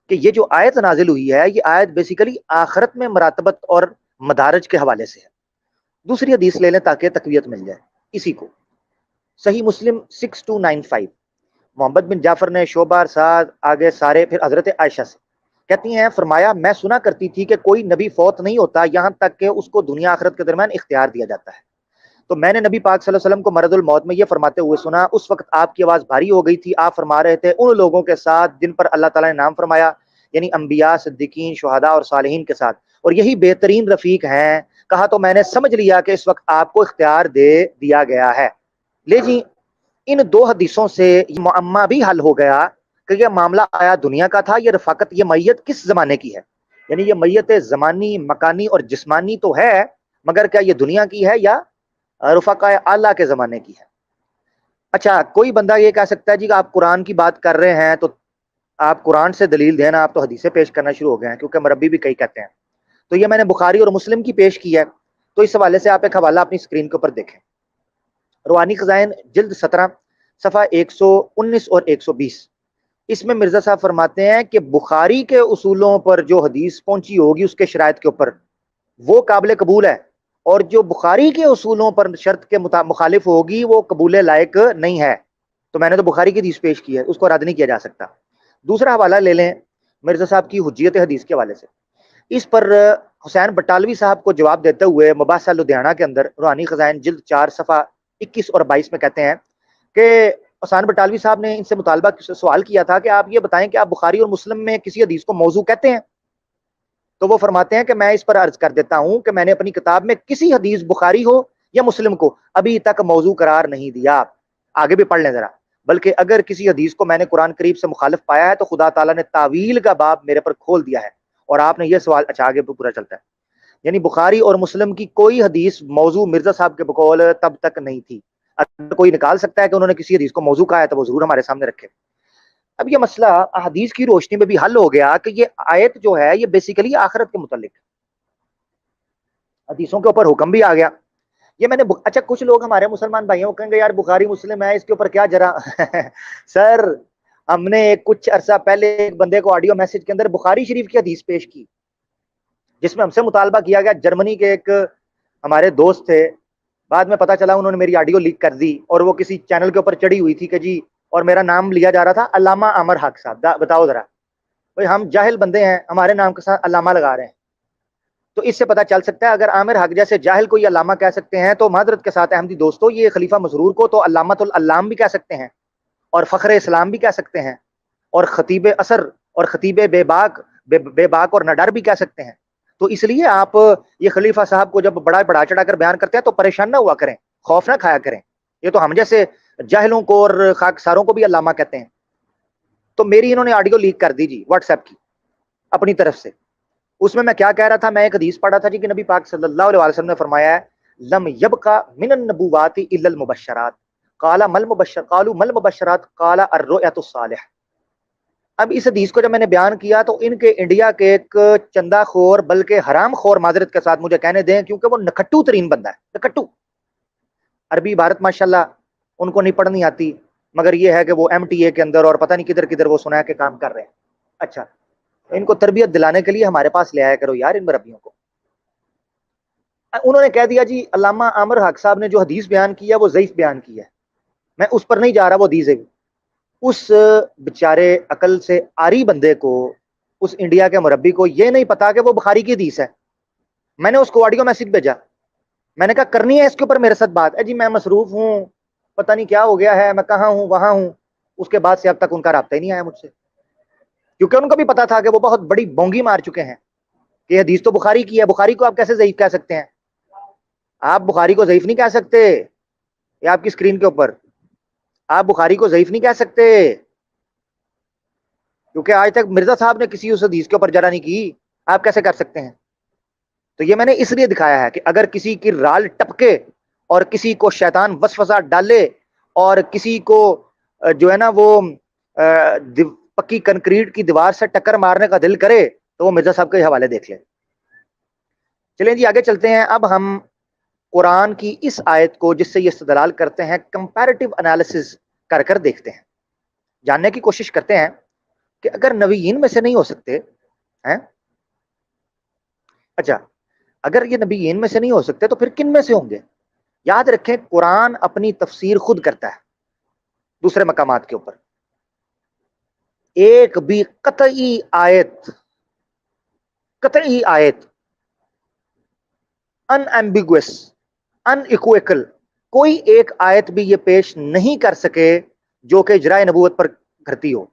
کہ یہ جو آیت نازل ہوئی ہے، یہ آیت بیسیکلی آخرت میں مراتبت اور مدارج کے حوالے سے ہے. دوسری حدیث لے لیں تاکہ تقویت مل جائے اسی کو. صحیح مسلم 6295 محمد بن جعفر نے شعبہ سعد آگے سارے، پھر حضرت عائشہ سے کہتی ہیں فرمایا میں سنا کرتی تھی کہ کوئی نبی فوت نہیں ہوتا یہاں تک کہ اس کو دنیا آخرت کے درمیان اختیار دیا جاتا ہے. تو میں نے نبی پاک صلی اللہ علیہ وسلم کو مرض الموت میں یہ فرماتے ہوئے سنا. اس وقت آپ کی آواز بھاری ہو گئی تھی. آپ فرما رہے تھے ان لوگوں کے ساتھ جن پر اللہ تعالیٰ نے نام فرمایا، یعنی انبیاء، صدیقین، شہداء اور صالحین کے ساتھ، اور یہی بہترین رفیق ہیں. کہا تو میں نے سمجھ لیا کہ اس وقت آپ کو اختیار دے دیا گیا ہے. لے جی، ان 2 حدیثوں سے یہ معمہ بھی حل ہو گیا کہ یہ معاملہ آیا دنیا کا تھا، یہ رفاقت، یہ میت کس زمانے کی ہے. یعنی یہ میت زمانی، مکانی اور جسمانی تو ہے، مگر کیا یہ دنیا کی ہے یا رفقاء اعلیٰ کے زمانے کی ہے. اچھا کوئی بندہ یہ کہہ سکتا ہے جی کہ آپ قرآن کی بات کر رہے ہیں تو آپ قرآن سے دلیل دینا، آپ تو حدیثیں پیش کرنا شروع ہو گئے ہیں، کیونکہ مربی بھی کئی کہتے ہیں. تو یہ میں نے بخاری اور مسلم کی پیش کی ہے، تو اس حوالے سے آپ ایک حوالہ اپنی اسکرین کے اوپر دیکھیں. روحانی خزائن جلد 17 صفحہ 119 اور 120. اس میں مرزا صاحب فرماتے ہیں کہ بخاری کے اصولوں پر جو حدیث پہنچی ہوگی اس کے شرائط کے اوپر وہ قابل قبول ہے، اور جو بخاری کے اصولوں پر شرط کے مخالف ہوگی وہ قبول لائق نہیں ہے. تو میں نے تو بخاری کی حدیث پیش کی ہے، اس کو رد نہیں کیا جا سکتا. دوسرا حوالہ لے لیں مرزا صاحب کی حجیت حدیث کے حوالے سے. اس پر حسین بٹالوی صاحب کو جواب دیتے ہوئے مباحثہ لدھیانہ کے اندر روحانی خزائن جلد 4 صفحہ 21 اور 22 میں کہتے ہیں کہ حسین بٹالوی صاحب نے ان سے مطالبہ سوال کیا تھا کہ آپ یہ بتائیں کہ آپ بخاری اور مسلم میں کسی حدیث کو موضوع کہتے ہیں؟ تو وہ فرماتے ہیں کہ میں اس پر عرض کر دیتا ہوں کہ میں نے اپنی کتاب میں کسی حدیث بخاری ہو یا مسلم کو ابھی تک موضوع قرار نہیں دیا. آگے بھی پڑھ لیں ذرا. بلکہ اگر کسی حدیث کو میں نے قرآن قریب سے مخالف پایا ہے تو خدا تعالیٰ نے تعویل کا باب میرے پر کھول دیا ہے. اور آپ نے یہ سوال، اچھا آگے پورا چلتا ہے، یعنی بخاری اور مسلم کی کوئی حدیث موضوع مرزا صاحب کے بقول تب تک نہیں تھی. اگر کوئی نکال سکتا ہے کہ انہوں نے کسی حدیث کو موضوع کہا ہے تو وہ ضرور ہمارے سامنے رکھے. اب یہ مسئلہ احادیث کی روشنی میں بھی حل ہو گیا کہ یہ آیت جو ہے یہ بیسیکلی آخرت کے متعلق حدیثوں کے اوپر حکم بھی آ گیا. یہ میں نے اچھا کچھ لوگ ہمارے مسلمان بھائیوں کہیں گے یار بخاری مسلم ہے اس کے اوپر کیا جرا سر ہم نے کچھ عرصہ پہلے ایک بندے کو آڈیو میسج کے اندر بخاری شریف کی حدیث پیش کی جس میں ہم سے مطالبہ کیا گیا. جرمنی کے ایک ہمارے دوست تھے، بعد میں پتا چلا انہوں نے میری آڈیو لیک کر دی اور وہ کسی چینل کے اوپر چڑھی ہوئی تھی کہ جی، اور میرا نام لیا جا رہا تھا علامہ عامر حق صاحب. بتاؤ ذرا بھائی، ہم جاہل بندے ہیں، ہمارے نام کے ساتھ علامہ لگا رہے ہیں. تو اس سے پتہ چل سکتا ہے اگر عامر حق جیسے جاہل کو یہ علامہ کہہ سکتے ہیں تو معذرت کے ساتھ احمدی دوستو یہ خلیفہ مسرور کو تو علامۃ العلام بھی کہہ سکتے ہیں اور فخر اسلام بھی کہہ سکتے ہیں اور خطیب اثر اور خطیب بے باک اور نڈر بھی کہہ سکتے ہیں. تو اس لیے آپ یہ خلیفہ صاحب کو جب بڑا چڑھا کر بیان کرتے ہیں تو پریشان نہ ہوا کریں، خوف نہ کھایا کریں. یہ تو ہم جیسے جاہلوں کو اور خاکساروں کو بھی علامہ کہتے ہیں. تو میری انہوں نے آڈیو لیک کر دی جی واٹس ایپ کی اپنی طرف سے. اس میں کیا کہہ رہا تھا، میں ایک حدیث پڑھا تھا جی کہ نبی پاک صلی اللہ علیہ وسلم نے فرمایا ہے لم یبقى من النبوات الا المبشرات قال ما المبشر قالوا ما المبشرات قال الرؤيا الصالح. اب اس حدیث کو جب میں نے بیان کیا تو ان کے انڈیا کے ایک چندہ خور بلکہ حرام خور، معذرت کے ساتھ مجھے کہنے دیں کیونکہ وہ نکھٹو ترین بندہ ہے، نکھٹو. عربی عبارت ماشاءاللہ ان کو نہیں پڑھنی آتی، مگر یہ ہے کہ وہ ایم ٹی اے کے اندر اور پتہ نہیں کدھر کدھر وہ سنا کے کام کر رہے ہیں. اچھا، ان کو تربیت دلانے کے لیے ہمارے پاس لے آیا کرو یار ان مربیوں کو. انہوں نے کہہ دیا جی علامہ عامر حق صاحب نے جو حدیث بیان کی ہے وہ ضعیف بیان کی ہے. میں اس پر نہیں جا رہا، وہ حدیث ہے. اس بیچارے عقل سے آری بندے کو، اس انڈیا کے مربی کو یہ نہیں پتا کہ وہ بخاری کی حدیث ہے. میں نے اس کو آڈیو میسج بھیجا، میں نے کہا کرنی ہے اس کے اوپر میرے ساتھ بات ہے جی، میں مصروف ہوں، پتہ نہیں کیا ہو گیا ہے، میں کہاں ہوں وہاں ہوں. اس کے بعد سے اب تک ان کا رابطہ ہی نہیں آیا مجھ سے، کیونکہ ان کو بھی پتا تھا کہ وہ بہت بڑی بونگی مار چکے ہیں کہ حدیث تو بخاری کی ہے. بخاری کو آپ کیسے ضعیف کہہ سکتے ہیں؟ آپ بخاری کو ضعیف نہیں کہہ سکتے. یہ آپ کی اسکرین کے اوپر آپ بخاری کو ضعیف نہیں کہہ سکتے کیونکہ آج تک مرزا صاحب نے کسی اس حدیث کے اوپر جرا نہیں کی. آپ کیسے کر سکتے ہیں؟ تو یہ میں نے اس لیے دکھایا ہے کہ اگر کسی کی رال ٹپکے اور کسی کو شیطان وسوسہ ڈالے اور کسی کو جو ہے نا وہ پکی کنکریٹ کی دیوار سے ٹکر مارنے کا دل کرے تو وہ مرزا صاحب کے حوالے دیکھ لیں. چلیں جی آگے چلتے ہیں. اب ہم قرآن کی اس آیت کو جس سے یہ استدلال کرتے ہیں کمپیریٹیو انالیسز کر کر دیکھتے ہیں، جاننے کی کوشش کرتے ہیں کہ اگر نبیین میں سے نہیں ہو سکتے ہیں، اچھا اگر یہ نبیین میں سے نہیں ہو سکتے تو پھر کن میں سے ہوں گے؟ یاد رکھیں قرآن اپنی تفسیر خود کرتا ہے دوسرے مقامات کے اوپر. ایک بھی قطعی آیت ان ایمبیگوس ان ایکویکل کوئی ایک آیت بھی یہ پیش نہیں کر سکے جو کہ اجرائے نبوت پر گھرتی ہو.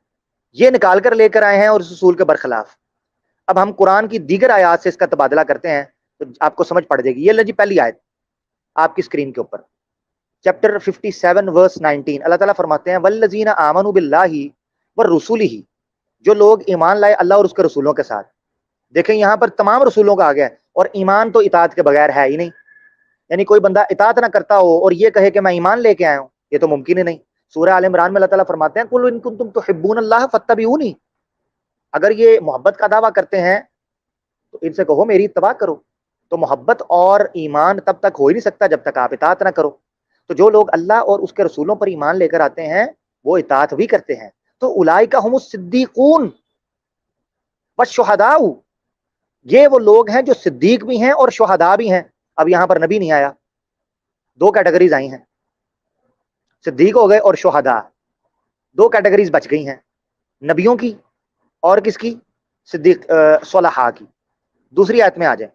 یہ نکال کر لے کر آئے ہیں اور اس اصول کے برخلاف. اب ہم قرآن کی دیگر آیات سے اس کا تبادلہ کرتے ہیں تو آپ کو سمجھ پڑ جائے گی. یہ لیں جی پہلی آیت آپ کی اسکرین کے اوپر، چیپٹر 57 ورس 19. اللہ تعالیٰ فرماتے ہیں والذین آمنوا باللہ ورسولہ، جو لوگ ایمان لائے اللہ اور اس کے رسولوں کے ساتھ. دیکھیں یہاں پر تمام رسولوں کا آ گیا ہے، اور ایمان تو اطاعت کے بغیر ہے ہی نہیں. یعنی کوئی بندہ اطاعت نہ کرتا ہو اور یہ کہے کہ میں ایمان لے کے آیا ہوں، یہ تو ممکن ہی نہیں. سورہ آل عمران میں اللہ تعالیٰ فرماتے ہیں قل ان کنتم تحبون اللہ فاتبعونی، اگر یہ محبت کا دعویٰ کرتے ہیں تو ان سے کہو میری اتباع کرو. تو محبت اور ایمان تب تک ہو ہی نہیں سکتا جب تک آپ اطاعت نہ کرو. تو جو لوگ اللہ اور اس کے رسولوں پر ایمان لے کر آتے ہیں وہ اطاعت بھی کرتے ہیں. تو اولئک هم الصدیقون والشہداء، یہ وہ لوگ ہیں جو صدیق بھی ہیں اور شہداء بھی ہیں. اب یہاں پر نبی نہیں آیا، دو کیٹیگریز آئی ہیں، صدیق ہو گئے اور شہداء، دو کیٹیگریز بچ گئی ہیں، نبیوں کی اور کس کی؟ صدیق صلحاء کی. دوسری آیت میں آ جائیں،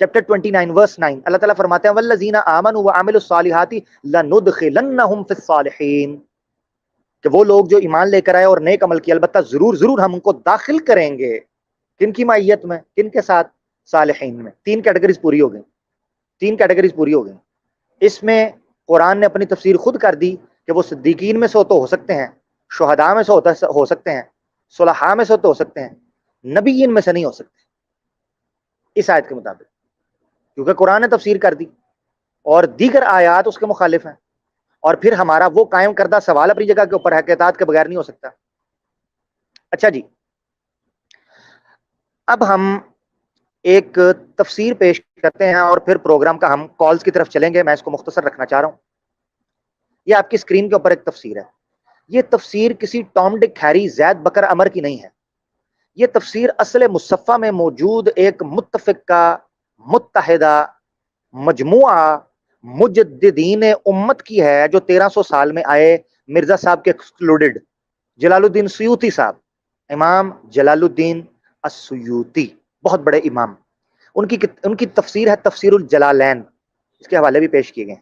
چیپٹر 29 ورس 9، اللہ تعالیٰ فرماتے ہیں والذین آمنوا وعملوا الصالحات لندخلنہم فی الصالحین، کہ وہ لوگ جو ایمان لے کر آئے اور نیک عمل کیا البتہ ضرور ضرور ہم ان کو داخل کریں گے. کن کی معیت میں؟ کن کے ساتھ؟ صالحین میں. تین کیٹیگریز پوری ہو گئی، تین کیٹیگریز پوری ہو گئی. اس میں قرآن نے اپنی تفسیر خود کر دی کہ وہ صدیقین میں سے تو ہو سکتے ہیں، شہداء میں سے ہو سکتے ہیں، صلحاء میں سے تو ہو سکتے ہیں، نبیین میں سے نہیں ہو سکتے اس آیت کے مطابق، کیونکہ قرآن نے تفسیر کر دی اور دیگر آیات اس کے مخالف ہیں. اور پھر ہمارا وہ قائم کردہ سوال اپنی جگہ کے اوپر ہے کہ اطاعت کے بغیر نہیں ہو سکتا. اچھا جی، اب ہم ایک تفسیر پیش کرتے ہیں اور پھر پروگرام کا ہم کالز کی طرف چلیں گے. میں اس کو مختصر رکھنا چاہ رہا ہوں. یہ آپ کی اسکرین کے اوپر ایک تفسیر ہے. یہ تفسیر کسی ٹام ڈک ہیری زید بکر عمر کی نہیں ہے. یہ تفسیر اصل مصفہ میں موجود ایک متفقہ متحدہ مجموعہ مجددین امت کی ہے جو 1300 سال میں آئے، مرزا صاحب کے ایکسکلوڈڈ، جلال الدین سیوطی صاحب، امام جلال الدین السیوطی، بہت بڑے امام. ان کی تفسیر ہے تفسیر الجلالین، اس کے حوالے بھی پیش کیے گئے.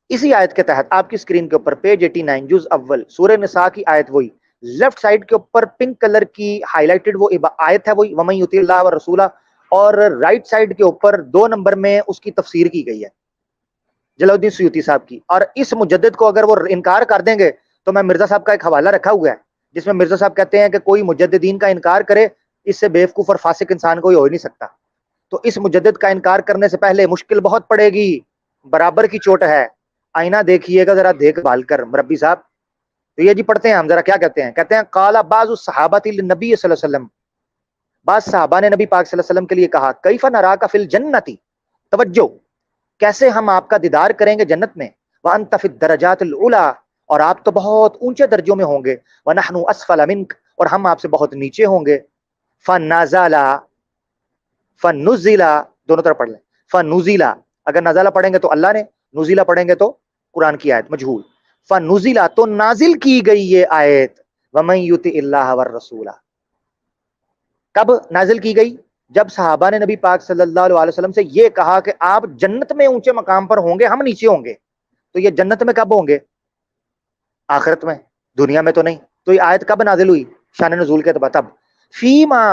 اسی آیت کے تحت آپ کی اسکرین کے اوپر پیج 89 جز اول سورہ نساء کی آیت، وہی لیفٹ سائڈ کے اوپر پنک کلر کی ہائی لائٹڈ وہ آیت ہے، وہی وَمَن یُطِعِ اللَّهَ وَالرَّسُولَ، اور رائٹ سائڈ کے اوپر 2 نمبر میں اس کی تفسیر کی گئی ہے جلال الدین سیوطی صاحب کی. اور اس مجدد کو اگر وہ انکار کر دیں گے تو میں مرزا صاحب کا ایک حوالہ رکھا ہوا ہے جس میں مرزا صاحب کہتے ہیں کہ کوئی مجددین کا انکار کرے اس سے بیوقوف اور فاسق انسان کوئی ہو ہی نہیں سکتا. تو اس مجدد کا انکار کرنے سے پہلے مشکل بہت پڑے گی، برابر کی چوٹ ہے. آئینہ دیکھیے گا ذرا دیکھ بھال کر مربی صاحب. تو یہ جی پڑھتے ہیں ہم، ذرا کیا کہتے ہیں؟ کہتے ہیں قال بعض الصحابہ للنبی صلی اللہ علیہ وسلم، بعض صحابہ نے نبی پاک صلی اللہ علیہ وسلم کے لیے کہا کیف نراک فی الجنتی، توجہ، کیسے ہم آپ کا دیدار کریں گے جنت میں، وانت فی الدرجات العلی، اور آپ تو بہت اونچے درجوں میں ہوں گے، ونحن اسفل منک، اور ہم آپ سے بہت نیچے ہوں گے. فنزلا، فنزلا، دونوں طرف پڑھ لیں، فنزلا، اگر نزلہ پڑھیں گے تو اللہ نے، نزلہ پڑھیں گے تو قرآن کی آیت مجہول. فنزلا، تو نازل کی گئی یہ آیت، ومن یطع اللہ والرسول. کب نازل کی گئی؟ جب صحابہ نے نبی پاک صلی اللہ علیہ وسلم سے یہ کہا کہ آپ جنت میں اونچے مقام پر ہوں گے، ہم نیچے ہوں گے. تو یہ جنت میں کب ہوں گے؟ آخرت میں، دنیا میں تو نہیں. تو یہ آیت کب نازل ہوئی شان نزول کے اعتبار؟ تب. فیما،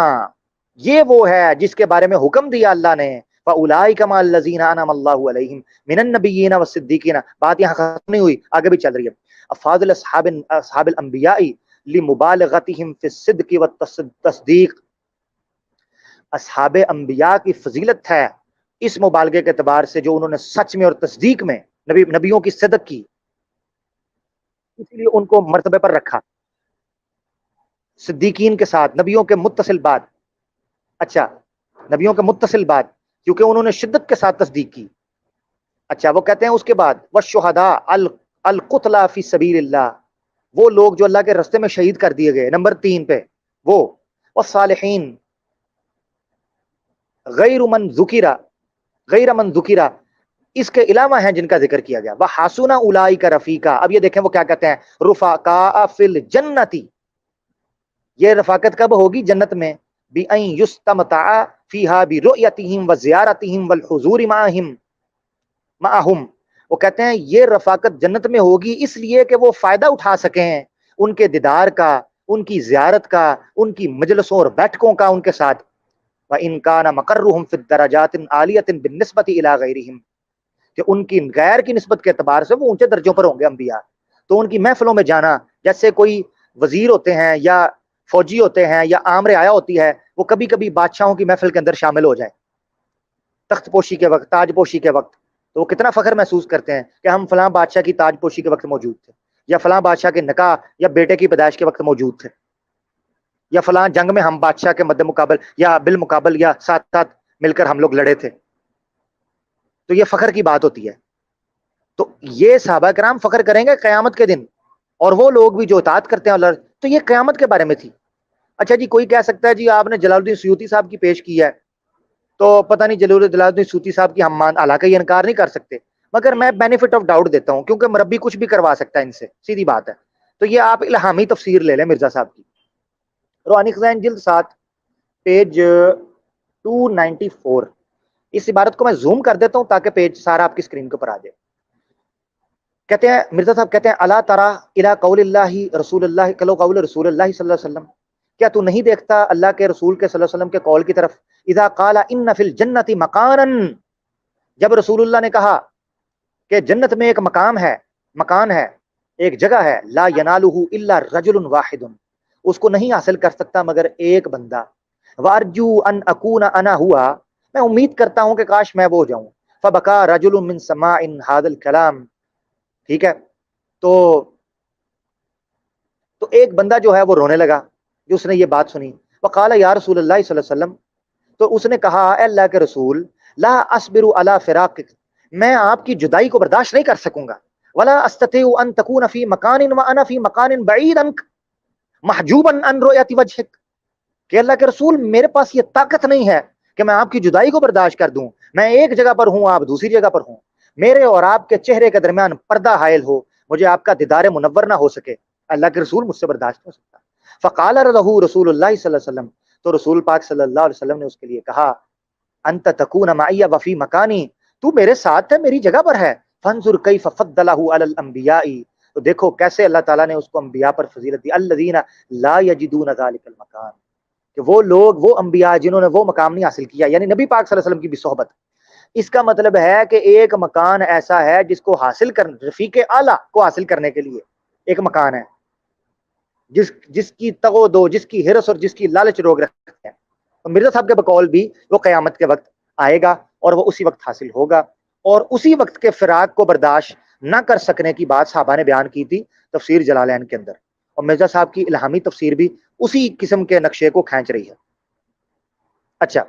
یہ وہ ہے جس کے بارے میں حکم دیا اللہ نے، فاولئک مع الذین انعم اللہ علیہم من النبیین والصدیقین. بات یہاں ختم نہیں ہوئی، آگے بھی چل رہی ہے. افاضل اصحاب الانبیاء لمبالغتہم فی الصدق والتصدیق، اصحاب انبیاء کی فضیلت ہے اس مبالغے کے اعتبار سے جو انہوں نے سچ میں اور تصدیق میں نبیوں کی صدق کی، اس لیے ان کو مرتبے پر رکھا صدیقین کے ساتھ، نبیوں کے متصل بعد. اچھا، نبیوں کے متصل بعد کیونکہ انہوں نے شدت کے ساتھ تصدیق کی. اچھا، وہ کہتے ہیں اس کے بعد والشہداء القتلى فی سبیل اللہ، وہ لوگ جو اللہ کے راستے میں شہید کر دیے گئے. نمبر 3 پہ وہ والصالحین غیر من ذکر، اس کے علاوہ ہیں جن کا ذکر کیا گیا. وحسن اولئک رفیقا. اب یہ دیکھیں وہ کیا کہتے ہیں، رفقاء فی الجنتی، یہ رفاقت کب ہوگی جنت میں؟ بأن یستمتع فیہا برؤیتہم وزیارتہم والحضور معہم. وہ کہتے ہیں یہ رفاقت جنت میں ہوگی اس لیے کہ وہ فائدہ اٹھا سکیں ان کے دیدار کا، ان کی زیارت کا، ان کی مجلسوں اور بیٹھکوں کا ان کے ساتھ. وَإِن كَانَ مَقَرُّهُمْ فِي الدَّرَجَاتِ الْعَالِيَةِ بِالنِّسْبَةِ إِلَىٰ غَيْرِهِمْ، کہ ان کی غیر کی نسبت کے اعتبار سے وہ اونچے درجوں پر ہوں گے انبیاء. تو ان کی محفلوں میں جانا، جیسے کوئی وزیر ہوتے ہیں یا فوجی ہوتے ہیں یا عام رعایا ہوتی ہے، وہ کبھی کبھی بادشاہوں کی محفل کے اندر شامل ہو جائے تخت پوشی کے وقت، تاج پوشی کے وقت، تو وہ کتنا فخر محسوس کرتے ہیں کہ ہم فلاں بادشاہ کی تاج پوشی کے وقت موجود تھے، یا فلاں بادشاہ کے نکاح یا بیٹے کی پیدائش کے وقت موجود تھے، یا فلاں جنگ میں ہم بادشاہ کے مد مقابل یا بالمقابل یا ساتھ ساتھ مل کر ہم لوگ لڑے تھے. تو یہ فخر کی بات ہوتی ہے. تو یہ صحابہ کرام فخر کریں گے قیامت کے دن, اور وہ لوگ بھی جو اطاعت کرتے ہیں اللہ. تو یہ قیامت کے بارے میں تھی. اچھا جی, کوئی کہہ سکتا ہے جی آپ نے جلال الدین سیوطی صاحب کی پیش کی ہے, تو پتہ نہیں جلال الدین سیوطی صاحب کی ہم حالانکہ یہ انکار نہیں کر سکتے, مگر میں بینیفٹ آف ڈاؤٹ دیتا ہوں کیونکہ مربی کچھ بھی کروا سکتا ہے ان سے, سیدھی بات ہے. تو یہ آپ الہامی تفسیر لے لیں مرزا صاحب کی. روحانی خزائن جلد 7 پیج 294. اس عبارت کو میں زوم کر دیتا ہوں تاکہ پیج سارا آپ کی اسکرین کے اوپر آ جائے. کہتے ہیں مرزا صاحب کہتے ہیں الا ترى الى قول اللہ رسول اللہ قول رسول اللہ صلی اللہ علیہ وسلم, کیا تو نہیں دیکھتا اللہ کے رسول کے صلی اللہ علیہ وسلم کے قول کی طرف, اذا قال ان فی الجنۃ مکانا, جب رسول اللہ نے کہا کہ جنت میں ایک مقام ہے, مکان ہے, ایک جگہ ہے, لا ینالہ الا رجل واحد, اس کو نہیں حاصل کر سکتا مگر ایک بندہ, وارجو ان اکون انا ہوا, میں امید کرتا ہوں کہ کاش میں وہ ہو جاؤں. فبکا رجل من سماع هذا الكلام, ٹھیک ہے, تو ایک بندہ جو ہے وہ رونے لگا جو اس نے یہ بات سنی. وقال یا رسول اللہ صلی اللہ علیہ وسلم, تو اس نے کہا اے اللہ کے رسول, لا اصبر علی فراقک, میں آپ کی جدائی کو برداشت نہیں کر سکوں گا. ولا استطيع ان تكون في مكان وانا في مكان بعيد عنك محجوبا عن رؤية وجهك, کہ اللہ کے رسول میرے پاس یہ طاقت نہیں ہے کہ میں آپ کی جدائی کو برداشت کر دوں, میں ایک جگہ پر ہوں آپ دوسری جگہ پر ہوں, میرے اور آپ کے چہرے کے درمیان پردہ حائل ہو, مجھے آپ کا دیدار منور نہ ہو سکے, اللہ کے رسول مجھ سے برداشت نہیں ہو سکتا. فقال له رسول اللہ صلی اللہ علیہ وسلم, تو رسول پاک صلی اللہ علیہ وسلم نے اس کے لیے کہا, انت تکون معی وفی مکانی, تو میرے ساتھ ہے میری جگہ پر ہے. فانظر کیف فضلہ علی الانبیاء, تو دیکھو کیسے اللہ تعالیٰ نے اس کو انبیاء پر فضیلت دی. الذین لا یجدون ذلک المکان, کہ وہ لوگ, وہ انبیاء جنہوں نے وہ مقام نہیں حاصل کیا, یعنی نبی پاک صلی اللہ علیہ وسلم کی بھی صحبت. اس کا مطلب ہے کہ ایک مکان ایسا ہے جس کو حاصل کرنے, رفیق اعلیٰ کو حاصل کرنے کے لیے ایک مکان ہے جس کی تگو دو, جس کی ہرس اور جس کی لالچ روک رکھتے ہیں. مرزا صاحب کے بقول بھی وہ قیامت کے وقت آئے گا اور وہ اسی وقت حاصل ہوگا, اور اسی وقت کے فراق کو برداشت نہ کر سکنے کی بات صحابہ نے بیان کی تھی تفسیر جلالین کے اندر, اور مرزا صاحب کی الہامی تفسیر بھی اسی قسم کے نقشے کو کھینچ رہی ہے. اچھا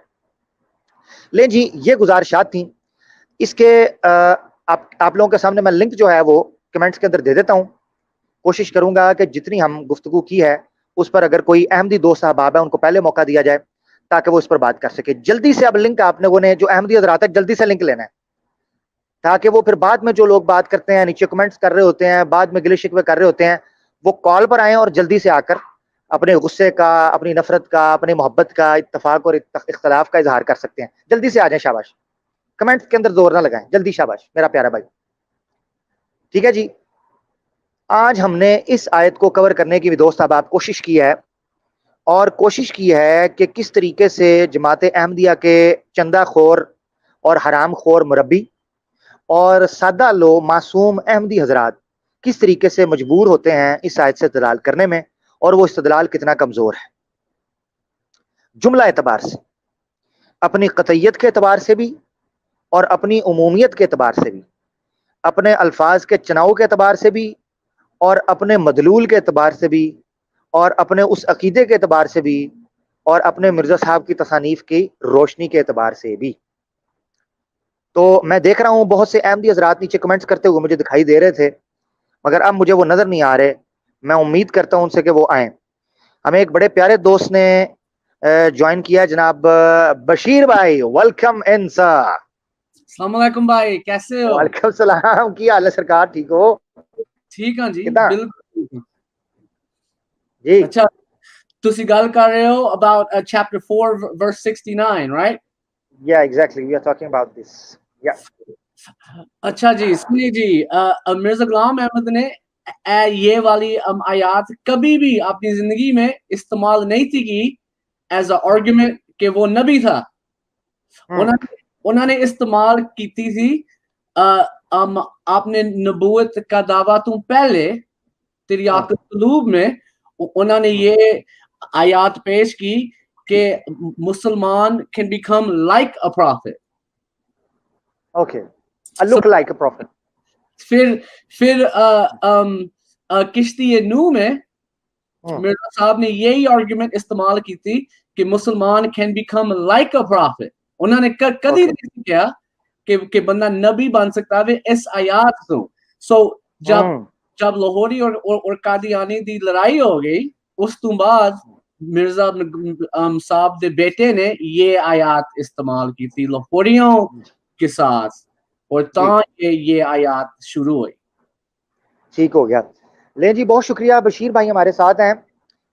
لیں جی, یہ گزارشات تھیں. اس کے آپ لوگوں کے سامنے میں لنک جو ہے وہ کمنٹس کے اندر دے دیتا ہوں. کوشش کروں گا کہ جتنی ہم گفتگو کی ہے اس پر اگر کوئی احمدی دوست احباب ہے ان کو پہلے موقع دیا جائے تاکہ وہ اس پر بات کر سکے. جلدی سے اب لنک آپ نے وہ نے جو احمدی حضرات ہے جلدی سے لنک لینا ہے, تاکہ وہ پھر بعد میں جو لوگ بات کرتے ہیں, نیچے کمنٹس کر رہے ہوتے ہیں, بعد میں گلے شکوے کر رہے ہوتے ہیں, وہ کال پر آئیں اور جلدی سے آ کر اپنے غصے کا, اپنی نفرت کا, اپنی محبت کا, اتفاق اور اختلاف کا اظہار کر سکتے ہیں. جلدی سے آ جائیں, شاباش. کمنٹس کے اندر زور نہ لگائیں, جلدی, شاباش میرا پیارا بھائی. ٹھیک ہے جی, آج ہم نے اس آیت کو کور کرنے کی بھی دوست احباب کوشش کی ہے, اور کوشش کی ہے کہ کس طریقے سے جماعت احمدیہ کے چندہ خور اور حرام خور مربی اور سادہ لو معصوم احمدی حضرات کس طریقے سے مجبور ہوتے ہیں اس آیت سے استدلال کرنے میں, اور وہ استدلال کتنا کمزور ہے. جملہ اعتبار سے, اپنی قطعیت کے اعتبار سے بھی, اور اپنی عمومیت کے اعتبار سے بھی, اپنے الفاظ کے چناؤ کے اعتبار سے بھی, اور اپنے مدلول کے اعتبار سے بھی, اور اپنے اس عقیدے کے اعتبار سے بھی, اور اپنے مرزا صاحب کی تصانیف کی روشنی کے اعتبار سے بھی. تو میں دیکھ رہا ہوں بہت سے احمدی حضرات نیچے کمنٹس کرتے ہوئے مجھے دکھائی دے رہے تھے, مگر اب مجھے وہ نظر نہیں آ رہے. میں امید کرتا ہوں ان سے کہ وہ آئیں. ہمیں ایک بڑے پیارے دوست نے جوائن کیا, جناب بشیر بھائی, ویلکم ان سر. السلام علیکم بھائی, کیسے ہو؟ وعلیکم السلام, کی حال ہے سرکار, ٹھیک ہو؟ ٹھیک ہاں جی, کتنا بالکل جی. اچھا, تسی گل کر رہے ہو about chapter 4 verse 69, right? Yeah, exactly, we are talking about this. Yeah. اچھا جی, سنیے جی, مرزا غلام احمد نے یہ والی آیات کبھی بھی اپنی زندگی میں استعمال نہیں تھی کی ایز اے آرگومنٹ کہ وہ نبی تھا. انہوں نے استعمال کی تھی آپ نے نبوت کا دعویٰ تم پہلے تریاق قلوب میں انہوں نے یہ آیات پیش کی کہ مسلمان can become like a prophet. Okay, I look like a prophet. پھر کشتی نو میں مرزا صاحب نے یہی آرگومنٹ استعمال کی تھی کہ مسلمان can become like a prophet. انہوں نے کدی نہیں کیا کہ بندہ نبی بن سکتا ہے اس آیات تو. سو جب لاہوری اور قادیانی دی لڑائی ہو گئی اس تو بعد مرزا صاحب دے بیٹے نے یہ آیات استعمال کی تھی لاہوریوں کے ساتھ اور یہ آیات شروع ہوئی. ٹھیک ہو گیا. لیں جی بہت شکریہ. بشیر بھائی ہمارے ساتھ ہیں.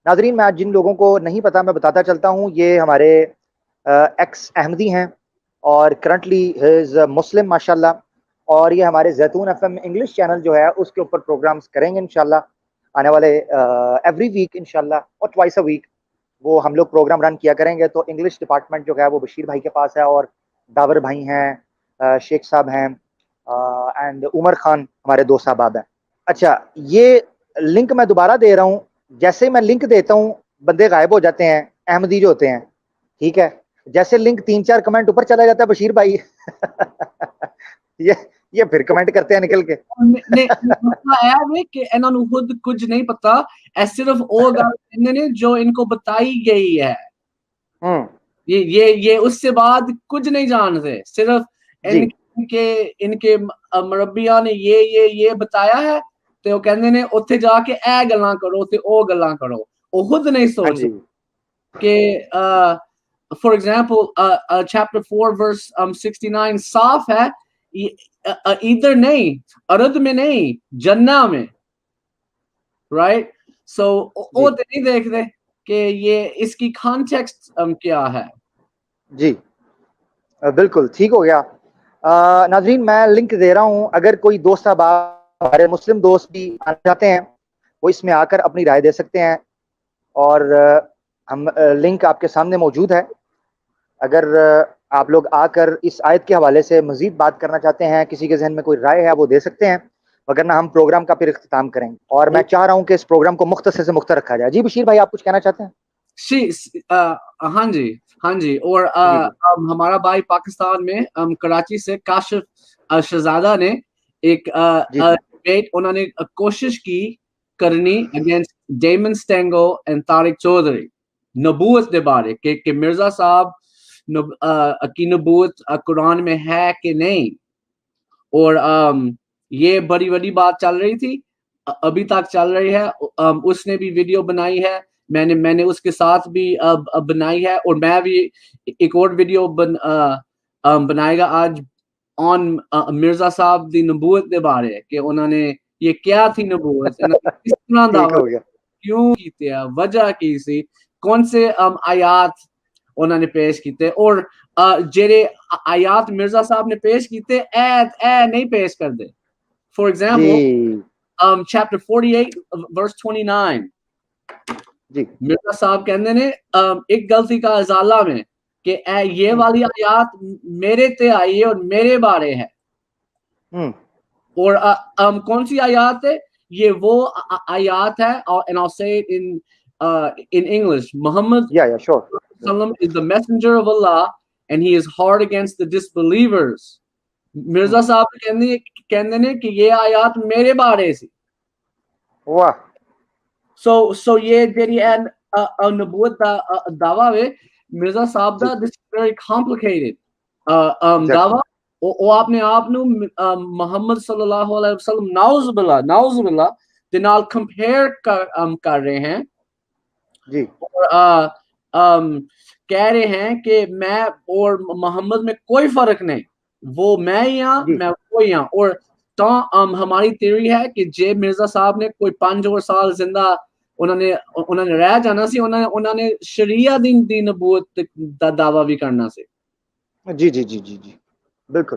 ناظرین میں جن لوگوں کو نہیں پتا میں بتاتا چلتا ہوں, یہ ہمارے ایکس احمدی ہیں اور کرنٹلی ہز مسلم ماشاءاللہ, اور یہ ہمارے Zaitoon F M English channel جو ہے اس کے اوپر پروگرامز کریں گے انشاءاللہ آنے والے ایوری ویک انشاءاللہ, اور ٹوائس اے ویک وہ ہم لوگ پروگرام رن کیا کریں گے. تو انگلش ڈپارٹمنٹ جو ہے وہ بشیر بھائی کے پاس ہے, اور داور بھائی ہیں, شیخ صاحب ہیں, اینڈ عمر خان ہمارے دو صاحب ہیں. اچھا یہ لنک میں دوبارہ دے رہا ہوں, جیسے ہی میں لنک دیتا ہوں بندے غائب ہو جاتے ہیں احمدی جو ہوتے ہیں, ٹھیک ہے. جیسے لنک 3-4 کمنٹ اوپر چلا جاتا ہے بشیر بھائی یہ پھر کمنٹ کرتے ہیں نکل کے. کہ انہوں نے خود کچھ نہیں پتا, صرف وہ گل نے جو ان کو بتائی گئی ہے, یہ اس سے بعد کچھ نہیں جانتے, صرف ان کے مربیاں نے یہ بتایا ہے تے وہ کہندے نے اوتھے جا کے اے گلاں کرو تے او گلاں کرو. وہ خود نہیں سوچ کہ فار ایگزامپل چیپٹر 4 ورس 69 صاف ہے, ادھر نہیں, ارد میں نہیں, جنہ میں, رائٹ. سو وہ نہیں دیکھتے کہ یہ اس کی کانٹیکسٹ کیا ہے. جی بالکل ٹھیک ہو گیا. ناظرین میں لنک دے رہا ہوں, اگر کوئی دوست ہمارے مسلم دوست بھی آنا چاہتے ہیں وہ اس میں آ کر اپنی رائے دے سکتے ہیں, اور ہم لنک آپ کے سامنے موجود ہے. اگر آپ لوگ آ کر اس آیت کے حوالے سے مزید بات کرنا چاہتے ہیں, کسی کے ذہن میں کوئی رائے ہے وہ دے سکتے ہیں, وگرنہ ہم پروگرام کا پھر اختتام کریں گے. اور میں چاہ رہا ہوں کہ اس پروگرام کو مختصر سے مختصر رکھا جائے. جی بشیر بھائی آپ کچھ کہنا چاہتے ہیں؟ ہاں جی. اور ہمارا بھائی پاکستان میں کراچی سے کاشف شہزادہ نے ایک ڈیبیٹ انہوں نے کوشش کی کرنی اگینسٹ ڈیمن سٹینگو اینڈ طارق چودھری نبوت کے بارے کہ مرزا صاحب کی نبوت قرآن میں ہے کہ نہیں. اور یہ بڑی بڑی بات چل رہی تھی, ابھی تک چل رہی ہے. اس نے بھی ویڈیو بنائی ہے, میں نے اس کے ساتھ بھی بنائی ہے, اور میں بھی ایک اور ویڈیو بنائے گا آج آن مرزا صاحب دی نبوت کے بارے کہ انہوں نے یہ کیا تھی نبوت, کس طرح دعوت کیوں کی تھی, وجہ کی سی, کون سے آیات انہوں نے پیش کیتے, اور جڑے آیات مرزا صاحب نے پیش کیتے اے نہیں پیش کر دے. فار ایگزامپل چیپٹر 48 ورس 29 مرزا صاحب کہندے نے ایک غلطی کا ازالہ میں کہ اے یہ والی آیات میرے تے آئی ہے اور میرے بارے ہے. اور کون سی آیات ہے یہ؟ وہ آیات ہے, and I'll say it in English. Muhammad sallam is the messenger of Allah and he is hard against the disbelievers. Mirza صاحب کہندے نے کہ یہ آیات میرے بارے سی. واہ. سو یہ جڑی نبوت دا دعویٰ ہے مرزا صاحب دا, this is very complicated دعویٰ. وہ اپنے آپ نو محمد صلی اللہ علیہ وسلم نعوذ باللہ دے نال کمپیئر کر رہے ہیں جی, اور کہہ رہے ہیں کہ میں اور محمد میں کوئی فرق نہیں, وہ میں ہی ہاں میں وہی ہاں. اور تو ہماری تھیوری ہے کہ جے مرزا صاحب نے کوئی 5 اور سال زندہ انہوں نے رہ جانا سی, انہوں نے شریعہ دی نبوت دا دعویٰ بھی کرنا سی. جی جی جی جی جی بالکل.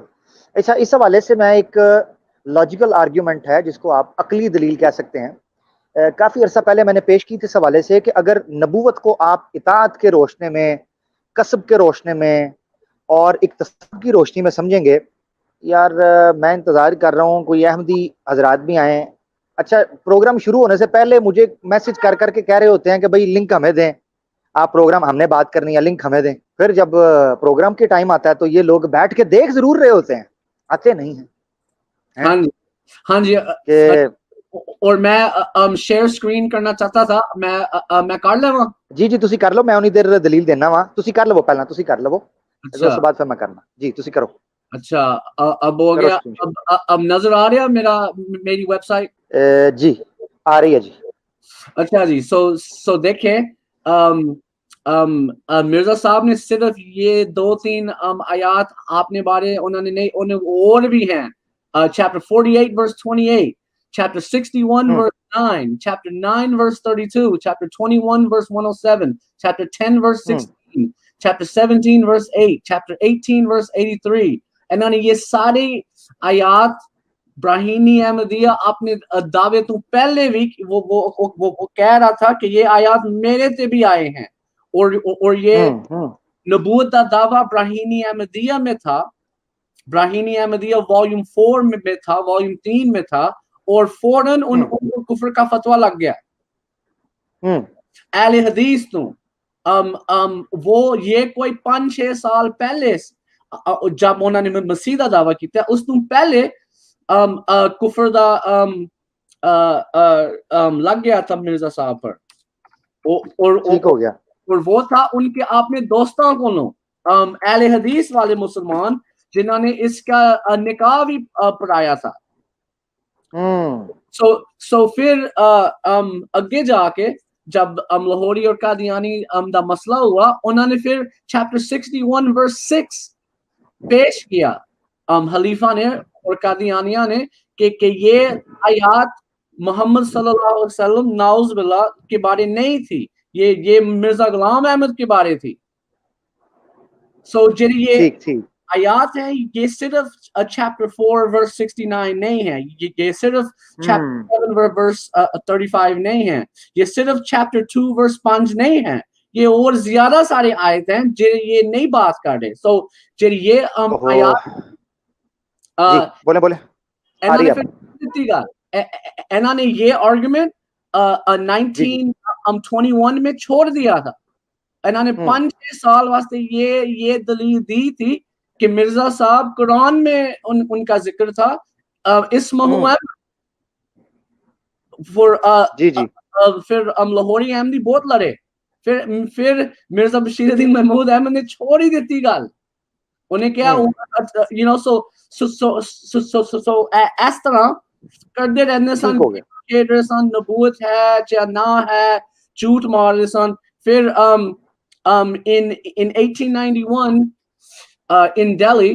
اچھا اس حوالے سے میں ایک لاجیکل آرگیومنٹ ہے جس کو آپ عقلی دلیل کہہ سکتے ہیں, کافی عرصہ پہلے میں نے پیش کی تھی اس حوالے سے کہ اگر نبوت کو آپ اطاعت کے روشنے میں, کسب کے روشنے میں اور اقتصاد کی روشنی میں سمجھیں گے, یار میں انتظار کر رہا ہوں کوئی احمدی حضرات بھی آئیں. اچھا پروگرام شروع ہونے سے پہلے مجھے میسج کر کر کے کہہ رہے ہوتے ہیں کہ بھائی لنک ہمیں دیں, آپ پروگرام ہم نے بات کرنی ہے, لنک ہمیں دیں. پھر جب پروگرام کے ٹائم آتا ہے تو یہ لوگ بیٹھ کے دیکھ ضرور رہے ہوتے ہیں, آتے نہیں ہیں. ہاں جی. اور میں شیئر سکرین کرنا چاہتا تھا, میں کر لوں. جی جی تسی کر لو, میں انہی دیر دلیل دینا وا, تسی کر لو, پہلا تسی کر لو, اس کے بعد پھر میں کرنا. جی تسی کرو. اچھا اب ہو کرو گیا. Screen share. اب نظر آ رہا میری ویب سائٹ؟ جی آ رہی ہے جی. اچھا جی. سو دیکھیں مرزا صاحب نے صرف یہ 2-3 آیات آپ نے بارے انہوں نے نہیں، انہیں اور بھی ہیں. chapter 48 verse 28, chapter 61 verse 9, chapter 9 verse 32, chapter 21 verse 107, chapter 10 verse 16, chapter 17 verse 8, chapter 18 verse 83. انہوں نے یہ ساری آیات براہینی احمدیہ اپنے دعوے تو پہلے بھی وہ کہہ رہا تھا کہ یہ آیات میرے سے بھی آئے ہیں، اور یہ نبوت کا دعویٰ براہینی احمدیہ میں تھا. براہینی احمدیہ والیوم 4 میں تھا، والیوم 3 میں تھا، اور فوراً ان کو کفر کا فتویٰ لگ گیا اہل حدیث تو. وہ یہ کوئی 5-6 سال پہلے جب انہوں نے مسیح کا دعویٰ کیا، اس تو پہلے کفر دا لگ گیا تھا مرزا صاحب پر. ٹھیک ہو گیا. اور وہ تھا ان کے اپنے دوستوں کو اہل حدیث والے مسلمان جنہوں نے اس کا نکاح بھی پڑھایا تھا. سو پھر اگے جا کے جب لاہوری اور قادیانی دا مسئلہ ہوا، انہوں نے پھر چیپٹر 61 verse 6 پیش کیا حلیفہ نے اور قادیانیہ نے کہ یہ آیات محمد صلی اللہ علیہ وسلم نعوذ باللہ کے بارے نہیں تھی، یہ مرزا غلام احمد کے بارے تھی. سو جی یہ آیات ہیں یہ صرف چیپٹر 4 verse 69 نہیں ہے، یہ صرف چیپٹر 7 verse 35 نہیں ہے، یہ صرف چیپٹر 2 verse 5 نہیں ہے، یہ اور زیادہ سارے آیت ہیں جو یہ نہیں بات کر رہے. سو جی یہ آیات بولے انہوں نے یہ آرگومنٹ 1921 میں چھوڑ دیا تھا. انہوں نے 5-6 سال واسطے یہ دلیل دی تھی کہ مرزا صاحب قرآن میں ان کا ذکر تھا اسمہ پھر لاہوری احمدی بہت لڑے، پھر مرزا بشیر الدین محمود احمد نے چھوڑ ہی دیتی گل. انہیں کیا اس طرح کرتے رہنے سن نبوت ہے یا نہ ہے، جھوٹ مار رہے سن. پھر in 1891 in Delhi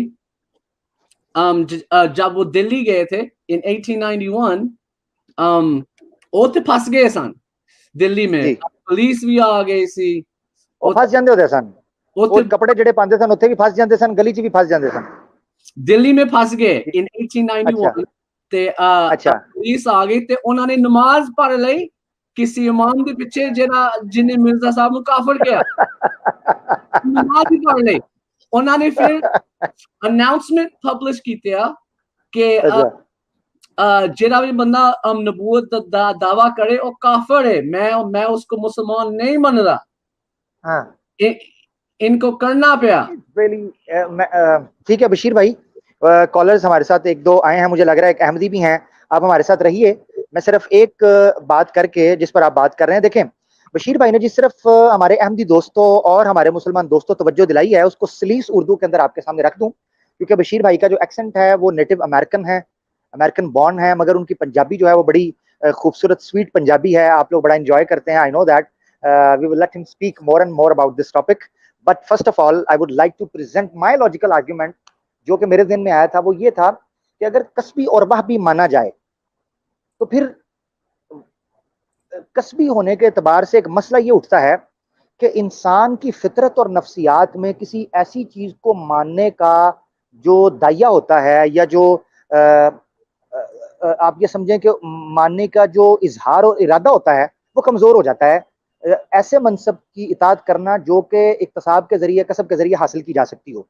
جب وہ دلی گئے تھے in 1891 وہ تو پھنس گئے سن دلی میں، پولیس بھی آ گئی سی. پھنس جاندے ہوتے سن، وہ کپڑے جڑے پاندے سن اوتھے بھی پھنس جاندے سن، گلی چ بھی پھنس جاندے سن. دلی میں پھنس گئے in 1891 تے پولیس آ گئی تے انہوں نے نماز پڑھ لئی کسی امام کے پیچھے جنہیں مرزا صاحب کو کافر کیا، نماز ہی پڑھ لئی. انہوں نے پھر اناؤنسمنٹ پبلش کیتا کہ جڑا بھی بندہ نبوت دا دعویٰ کرے وہ کافر ہے، میں اس کو مسلمان نہیں من رہا. ان کو کرنا پیا. ٹھیک ہے بشیر بھائی، کالرز ہمارے ساتھ 1-2 آئے ہیں، مجھے لگ رہا ہے ایک احمدی بھی ہیں، آپ ہمارے ساتھ رہیے. میں صرف ایک بات کر کے جس پر آپ بات کر رہے ہیں، دیکھیں بشیر بھائی نے جی صرف ہمارے احمدی دوستوں اور ہمارے مسلمان دوستوں توجہ دلائی ہے، اس کو سلیس اردو کے اندر آپ کے سامنے رکھ دوں، کیونکہ بشیر بھائی کا جو ایکسنٹ ہے وہ نیٹو امریکن ہے، امریکن بورن ہے، مگر ان کی پنجابی جو ہے وہ بڑی خوبصورت سویٹ پنجابی ہے، آپ لوگ بڑا انجوائے کرتے ہیں. I know that we will let him speak more and more about this topic, but first of all I would like to present my logical argument جو کہ میرے ذہن میں آیا تھا. وہ یہ تھا کہ اگر کسبی اوربہ بھی مانا جائے تو پھر کسبی ہونے کے اعتبار سے ایک مسئلہ یہ اٹھتا ہے کہ انسان کی فطرت اور نفسیات میں کسی ایسی چیز کو ماننے کا جو داعیہ ہوتا ہے، یا جو آپ یہ سمجھیں کہ ماننے کا جو اظہار اور ارادہ ہوتا ہے وہ کمزور ہو جاتا ہے. ایسے منصب کی اطاعت کرنا جو کہ اکتساب کے ذریعے، کسب کے ذریعے حاصل کی جا سکتی ہو.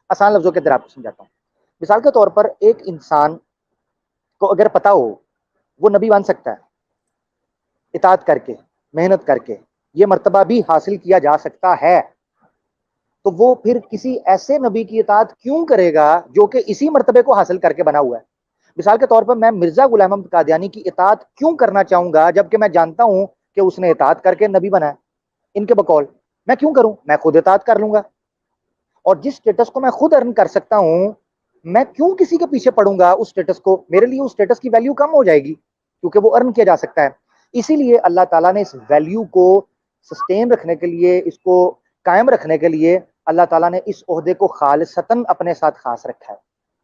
آسان لفظوں کے اندر آپ کو سمجھاتا ہوں. مثال کے طور پر ایک انسان کو اگر پتا ہو وہ نبی بن سکتا ہے اطاعت کر کے، محنت کر کے، یہ مرتبہ بھی حاصل کیا جا سکتا ہے، تو وہ پھر کسی ایسے نبی کی اطاعت کیوں کرے گا جو کہ اسی مرتبے کو حاصل کر کے بنا ہوا ہے. مثال کے طور پر میں مرزا غلام احمد قادیانی کی اطاعت کیوں کرنا چاہوں گا جبکہ میں جانتا ہوں کہ اس نے اطاعت کر کے نبی بنا ہے. ان کے بقول میں کیوں کروں؟ میں خود اطاعت کر لوں گا، اور جس سٹیٹس کو میں خود ارن کر سکتا ہوں میں کیوں کسی کے پیچھے پڑوں گا اس اسٹیٹس کو, میرے لیے اس اسٹیٹس کی ویلیو کم ہو جائے گی کیونکہ وہ ارن کیا جا سکتا ہے. اسی لیے اللہ تعالیٰ نے اس ویلیو کو سسٹین رکھنے کے لیے, اس کو قائم رکھنے کے لیے اللہ تعالیٰ نے اس عہدے کو خالصتاً اپنے ساتھ خاص رکھا ہے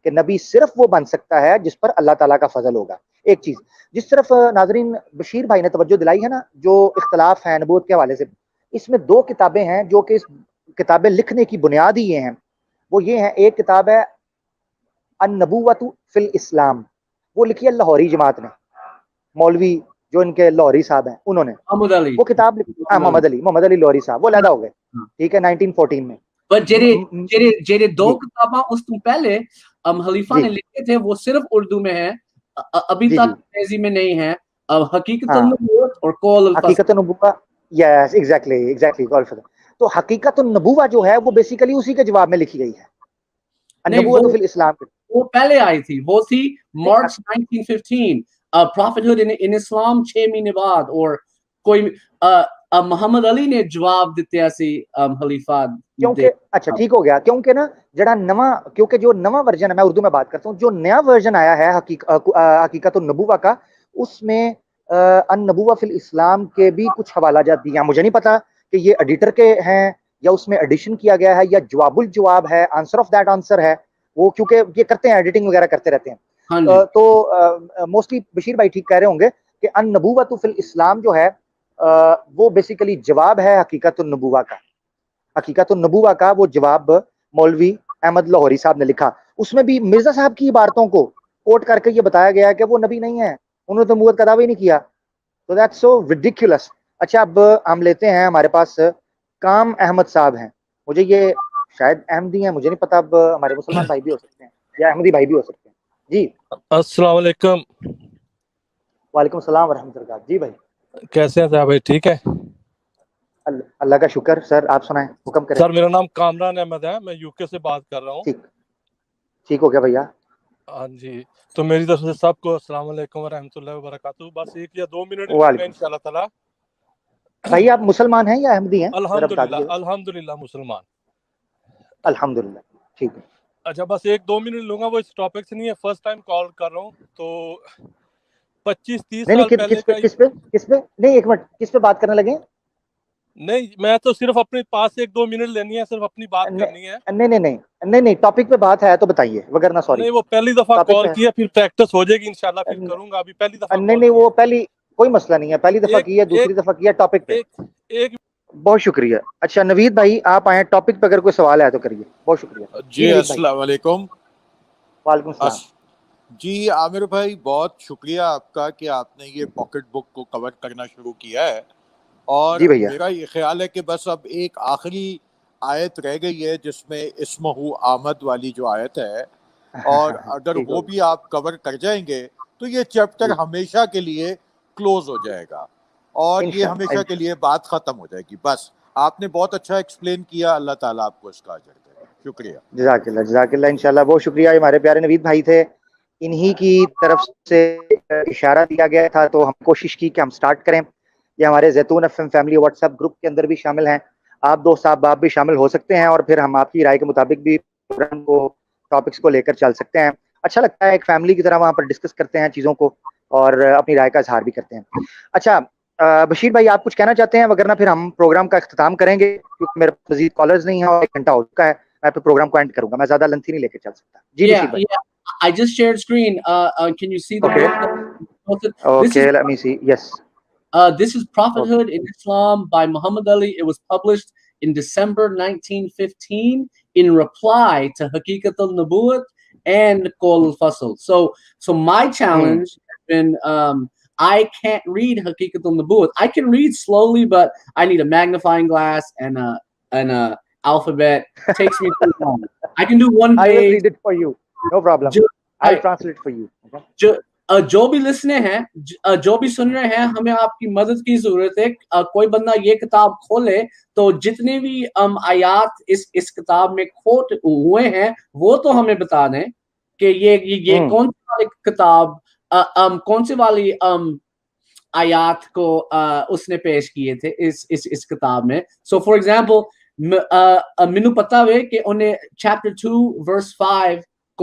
کہ نبی صرف وہ بن سکتا ہے جس پر اللہ تعالیٰ کا فضل ہوگا. ایک چیز جس طرف ناظرین بشیر بھائی نے توجہ دلائی ہے نا, جو اختلاف ہے نبوت کے حوالے سے, اس میں 2 کتابیں ہیں جو کہ اس کتابیں لکھنے کی بنیاد ہی یہ ہیں. وہ یہ ہیں, ایک کتاب ہے النبوۃ فی الاسلام, وہ لکھی ہے لاہوری جماعت نے, مولوی جو ان کے لاہوری صاحب ہیں انہوں نے محمد علی, وہ کتاب لکھی. ہاں, محمد علی لاہوری صاحب, وہ علیحدہ ہو گئے, ٹھیک ہے, 1914 میں. پر جڑے 2 کتاباں اس تو پہلے خلیفہ نے لکھے تھے وہ صرف اردو میں ہیں, ابھی تک انگریزی میں نہیں ہے, حقیقت النبوت اور قول الفصل. حقیقت النبوہ, یس ایگزیکٹلی قول الفصل. تو حقیقت النبوہ جو ہے وہ بیسیکلی اسی کے جواب میں لکھی گئی ہے. النبوۃ فی الاسلام وہ پہلے آئی تھی, وہ تھی مارچ 1915, prophethood in Islam 6 مہینے بعد, اور کوئی محمد علی نے جواب دیتے سی خلیفہ. کیونکہ اچھا ٹھیک ہو گیا, کیونکہ نا جڑا نواں, کیونکہ جو نواں ورژن ہے, میں اردو میں بات کرتا ہوں, جو نیا ورژن آیا ہے حقیقت النبوہ کا, اس میں النبوہ فی الاسلام کے بھی کچھ حوالہ جات دیے ہیں. مجھے نہیں پتا کہ یہ ایڈیٹر کے ہیں یا اس میں ایڈیشن کیا گیا ہے یا جواب الجواب ہے, آنسر آف دیٹ آنسر ہے وہ, کیونکہ یہ کرتے ہیں ایڈیٹنگ وغیرہ کرتے رہتے ہیں. تو موسٹلی بشیر بھائی ٹھیک کہہ رہے ہوں گے کہ النبوۃ فی الاسلام جو ہے وہ بیسیکلی جواب ہے حقیقت النبوہ کا. حقیقت النبوہ کا وہ جواب مولوی احمد لاہوری صاحب نے لکھا. اس میں بھی مرزا صاحب کی عبارتوں کو کوٹ کر کے یہ بتایا گیا ہے کہ وہ نبی نہیں ہے, انہوں نے تو نبوت کا دعویٰ ہی نہیں کیا. تو دیٹس سو ریڈیکولس. اچھا, اب ہم لیتے ہیں, ہمارے پاس کام احمد صاحب ہیں, مجھے یہ شاید احمدی ہیں, مجھے نہیں پتا, اب ہمارے مسلمان بھائی بھی ہو سکتے ہیں یا احمدی بھائی بھی ہو سکتے ہیں. جی السلام علیکم. وعلیکم السلام ورحمۃ اللہ. جی بھائی کیسے ہیں صاحب بھائی, ٹھیک ہے؟ اللہ کا شکر. سر آپ سنائیں, حکم کریں. سر میرا نام کامران احمد ہے, میں یو کے سے بات کر رہا ہوں. ٹھیک ہو گیا بھیا. ہاں جی, تو میری طرف سے سب کو السلام علیکم ورحمۃ اللہ وبرکاتہ. بس 1 یا 2 منٹ میں انشاءاللہ تعالی. بھائی آپ مسلمان ہیں یا احمدی ہیں؟ الحمدللہ مسلمان. الحمدللہ, ٹھیک ہے. اچھا, بس 1-2 منٹ لوں گا, وہ اس ٹاپک سے نہیں ہے, فرسٹ ٹائم کال کر رہا ہوں. تو 25-30 سال پہلے کا کس پہ نہیں, ایک منٹ, کس پہ بات کرنے لگے؟ نہیں, میں تو صرف اپنے پاس 1-2 منٹ لینی ہے, صرف اپنی بات کرنی ہے. نہیں, ٹاپک پہ بات ہے تو بتائیے, وگرنہ سوری. نہیں, وہ پہلی دفعہ کال کی ہے, پھر پریکٹس ہو جائے گی انشاءاللہ, پھر کروں گا. ابھی پہلی دفعہ نہیں, وہ پہلی کوئی مسئلہ نہیں ہے, پہلی دفعہ کی ہے, دوسری دفعہ کی ہے, ٹاپک پہ. بہت شکریہ. اچھا نوید بھائی آپ آئیں, ٹاپک پہ اگر کوئی سوال ہے تو کریے. بہت شکریہ. جی السلام علیکم. وعلیکم السلام. جی عامر بھائی, بہت شکریہ آپ کا کہ آپ نے یہ پاکٹ بک کو کور کرنا شروع کیا ہے. اور میرا یہ خیال ہے کہ بس اب ایک آخری آیت رہ گئی ہے جس میں اسمہ آمد والی جو آیت ہے, اور اگر وہ بھی آپ کور کر جائیں گے تو یہ چیپٹر ہمیشہ کے لیے کلوز ہو جائے گا اور یہ ہمیشہ کے لیے بات ختم ہو جائے گی. بس آپ نے بہت اچھا ایکسپلین کیا, اللہ تعالیٰ آپ کو اس کا اجر دے. شکریہ. جزاک اللہ. انشاءاللہ بہت شکریہ. ہمارے پیارے نوید بھائی تھے, انہی کی طرف سے اشارہ دیا گیا تھا تو ہم کوشش کی کہ ہم سٹارٹ کریں. یہ ہمارے Zaitoon F M family WhatsApp group کے اندر بھی شامل ہیں, آپ دوست آپ بھی شامل ہو سکتے ہیں, اور پھر ہم آپ کی رائے کے مطابق بھی پروگرام کو ٹاپکس کو لے کر چل سکتے ہیں. اچھا لگتا ہے, ایک فیملی کی طرح وہاں پر ڈسکس کرتے ہیں چیزوں کو اور اپنی رائے کا اظہار بھی کرتے ہیں. اچھا بشیر بھائی آپ کچھ کہنا چاہتے ہیں, وگرنہ پھر ہم پروگرام کا اختتام کریں گے کیونکہ میرے مزید کالرز نہیں ہیں اور 1 گھنٹہ ہو چکا ہے. میں پھر پروگرام کو اینڈ کروں گا, میں زیادہ لنتھی نہیں لے کے چل سکتا. جی بشیر بھائی. I just shared screen. Can you see the book? Okay, let me see. Yes. This is Prophethood in Islam by Muhammad Ali. It was published in December 1915 in reply to Haqiqat al-Nubuwwat and Qawl al-Fasl. So my challenge has been, I can't read Haqiqat al-Nubuwwat. I can read slowly, but I need a magnifying glass and a alphabet. It takes me too long. I can do one page. I will read it for you. No problem. I'll translate for you. Okay? جو بھی لسنے ہیں, جو بھی سن رہے ہیں, ہمیں آپ کی مدد کی ضرورت ہے. کوئی بندہ یہ کتاب کھولے تو جتنے بھی آیات اس کتاب میں کھوٹ ہوئے ہیں وہ تو ہمیں بتا دیں کہ یہ کون سی والی کتاب, کون سی والی آیات کو اس نے پیش کیے تھے اس کتاب میں. سو فار ایگزامپل مینو پتا ہوئے کہ انہیں chapter 2 verse 5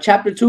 chapter 2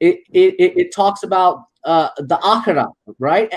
it talks about the akhirah, right?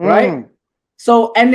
right? So and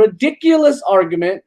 ridiculous argument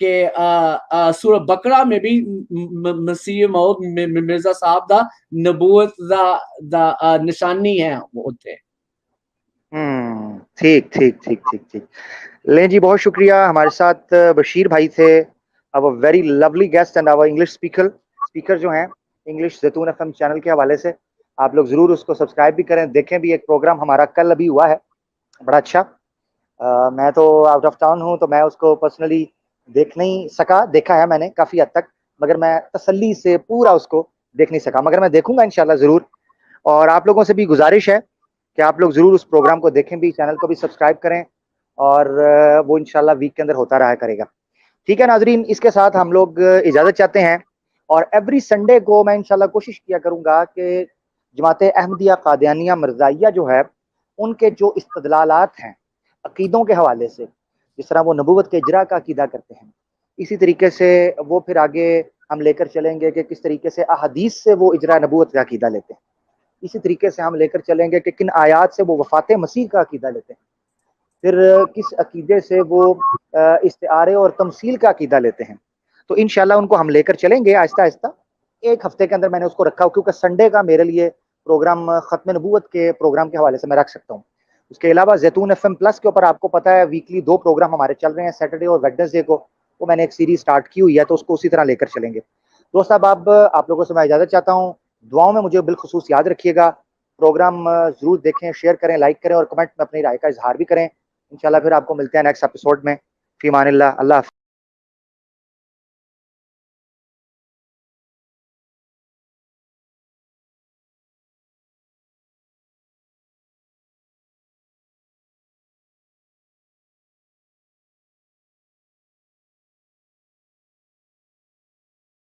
کہ سورہ بقرہ میں بھی مسیح موعود مرزا صاحب دا نبوت دا نشانی ہے ہوتے. ٹھیک ٹھیک ٹھیک ٹھیک ٹھیک لیں جی, بہت شکریہ. ہمارے ساتھ بشیر بھائی تھے, our very lovely guest and our English speaker جو ہیں انگلش زیتون FM چینل کے حوالے سے. آپ لوگ ضرور اس کو سبسکرائب بھی کریں, دیکھیں بھی. ایک پروگرام ہمارا کل ابھی ہوا ہے بڑا اچھا. میں تو آؤٹ آف ٹاؤن ہوں تو میں اس کو پرسنلی دیکھ نہیں سکا, دیکھا ہے میں نے کافی حد تک, مگر میں تسلی سے پورا اس کو دیکھ نہیں سکا, مگر میں دیکھوں گا انشاءاللہ ضرور. اور آپ لوگوں سے بھی گزارش ہے کہ آپ لوگ ضرور اس پروگرام کو دیکھیں بھی, چینل کو بھی سبسکرائب کریں, اور وہ انشاءاللہ ویک کے اندر ہوتا رہا کرے گا. ٹھیک ہے ناظرین, اس کے ساتھ ہم لوگ اجازت چاہتے ہیں. اور ایوری سنڈے کو میں انشاءاللہ کوشش کیا کروں گا کہ جماعت احمدیہ قادیانیہ مرزائیہ جو ہے ان کے جو استدلالات ہیں عقیدوں کے حوالے سے, جس طرح وہ نبوت کے اجرا کا عقیدہ کرتے ہیں, اسی طریقے سے وہ پھر آگے ہم لے کر چلیں گے کہ کس طریقے سے احادیث سے وہ اجرا نبوت کا عقیدہ لیتے ہیں. اسی طریقے سے ہم لے کر چلیں گے کہ کن آیات سے وہ وفات مسیح کا عقیدہ لیتے ہیں, پھر کس عقیدے سے وہ استعارے اور تمثیل کا عقیدہ لیتے ہیں. تو انشاءاللہ ان کو ہم لے کر چلیں گے آہستہ آہستہ. ایک ہفتے کے اندر میں نے اس کو رکھا, کیونکہ سنڈے کا میرے لیے پروگرام ختم نبوت کے پروگرام کے حوالے سے میں رکھ سکتا ہوں. اس کے علاوہ زیتون FM پلس کے اوپر آپ کو پتہ ہے ویکلی 2 پروگرام ہمارے چل رہے ہیں, سیٹرڈے اور ویڈنسڈے کو. وہ میں نے ایک سیریز سٹارٹ کی ہوئی ہے, تو اس کو اسی طرح لے کر چلیں گے. دوست صاحب, آپ لوگوں سے میں اجازت چاہتا ہوں. دعاؤں میں مجھے بالخصوص یاد رکھیے گا. پروگرام ضرور دیکھیں, شیئر کریں, لائک کریں, اور کمنٹ میں اپنی رائے کا اظہار بھی کریں. انشاءاللہ پھر آپ کو ملتے ہیں نیکسٹ ایپیسوڈ میں. فی امان اللہ. اللہ حافظ.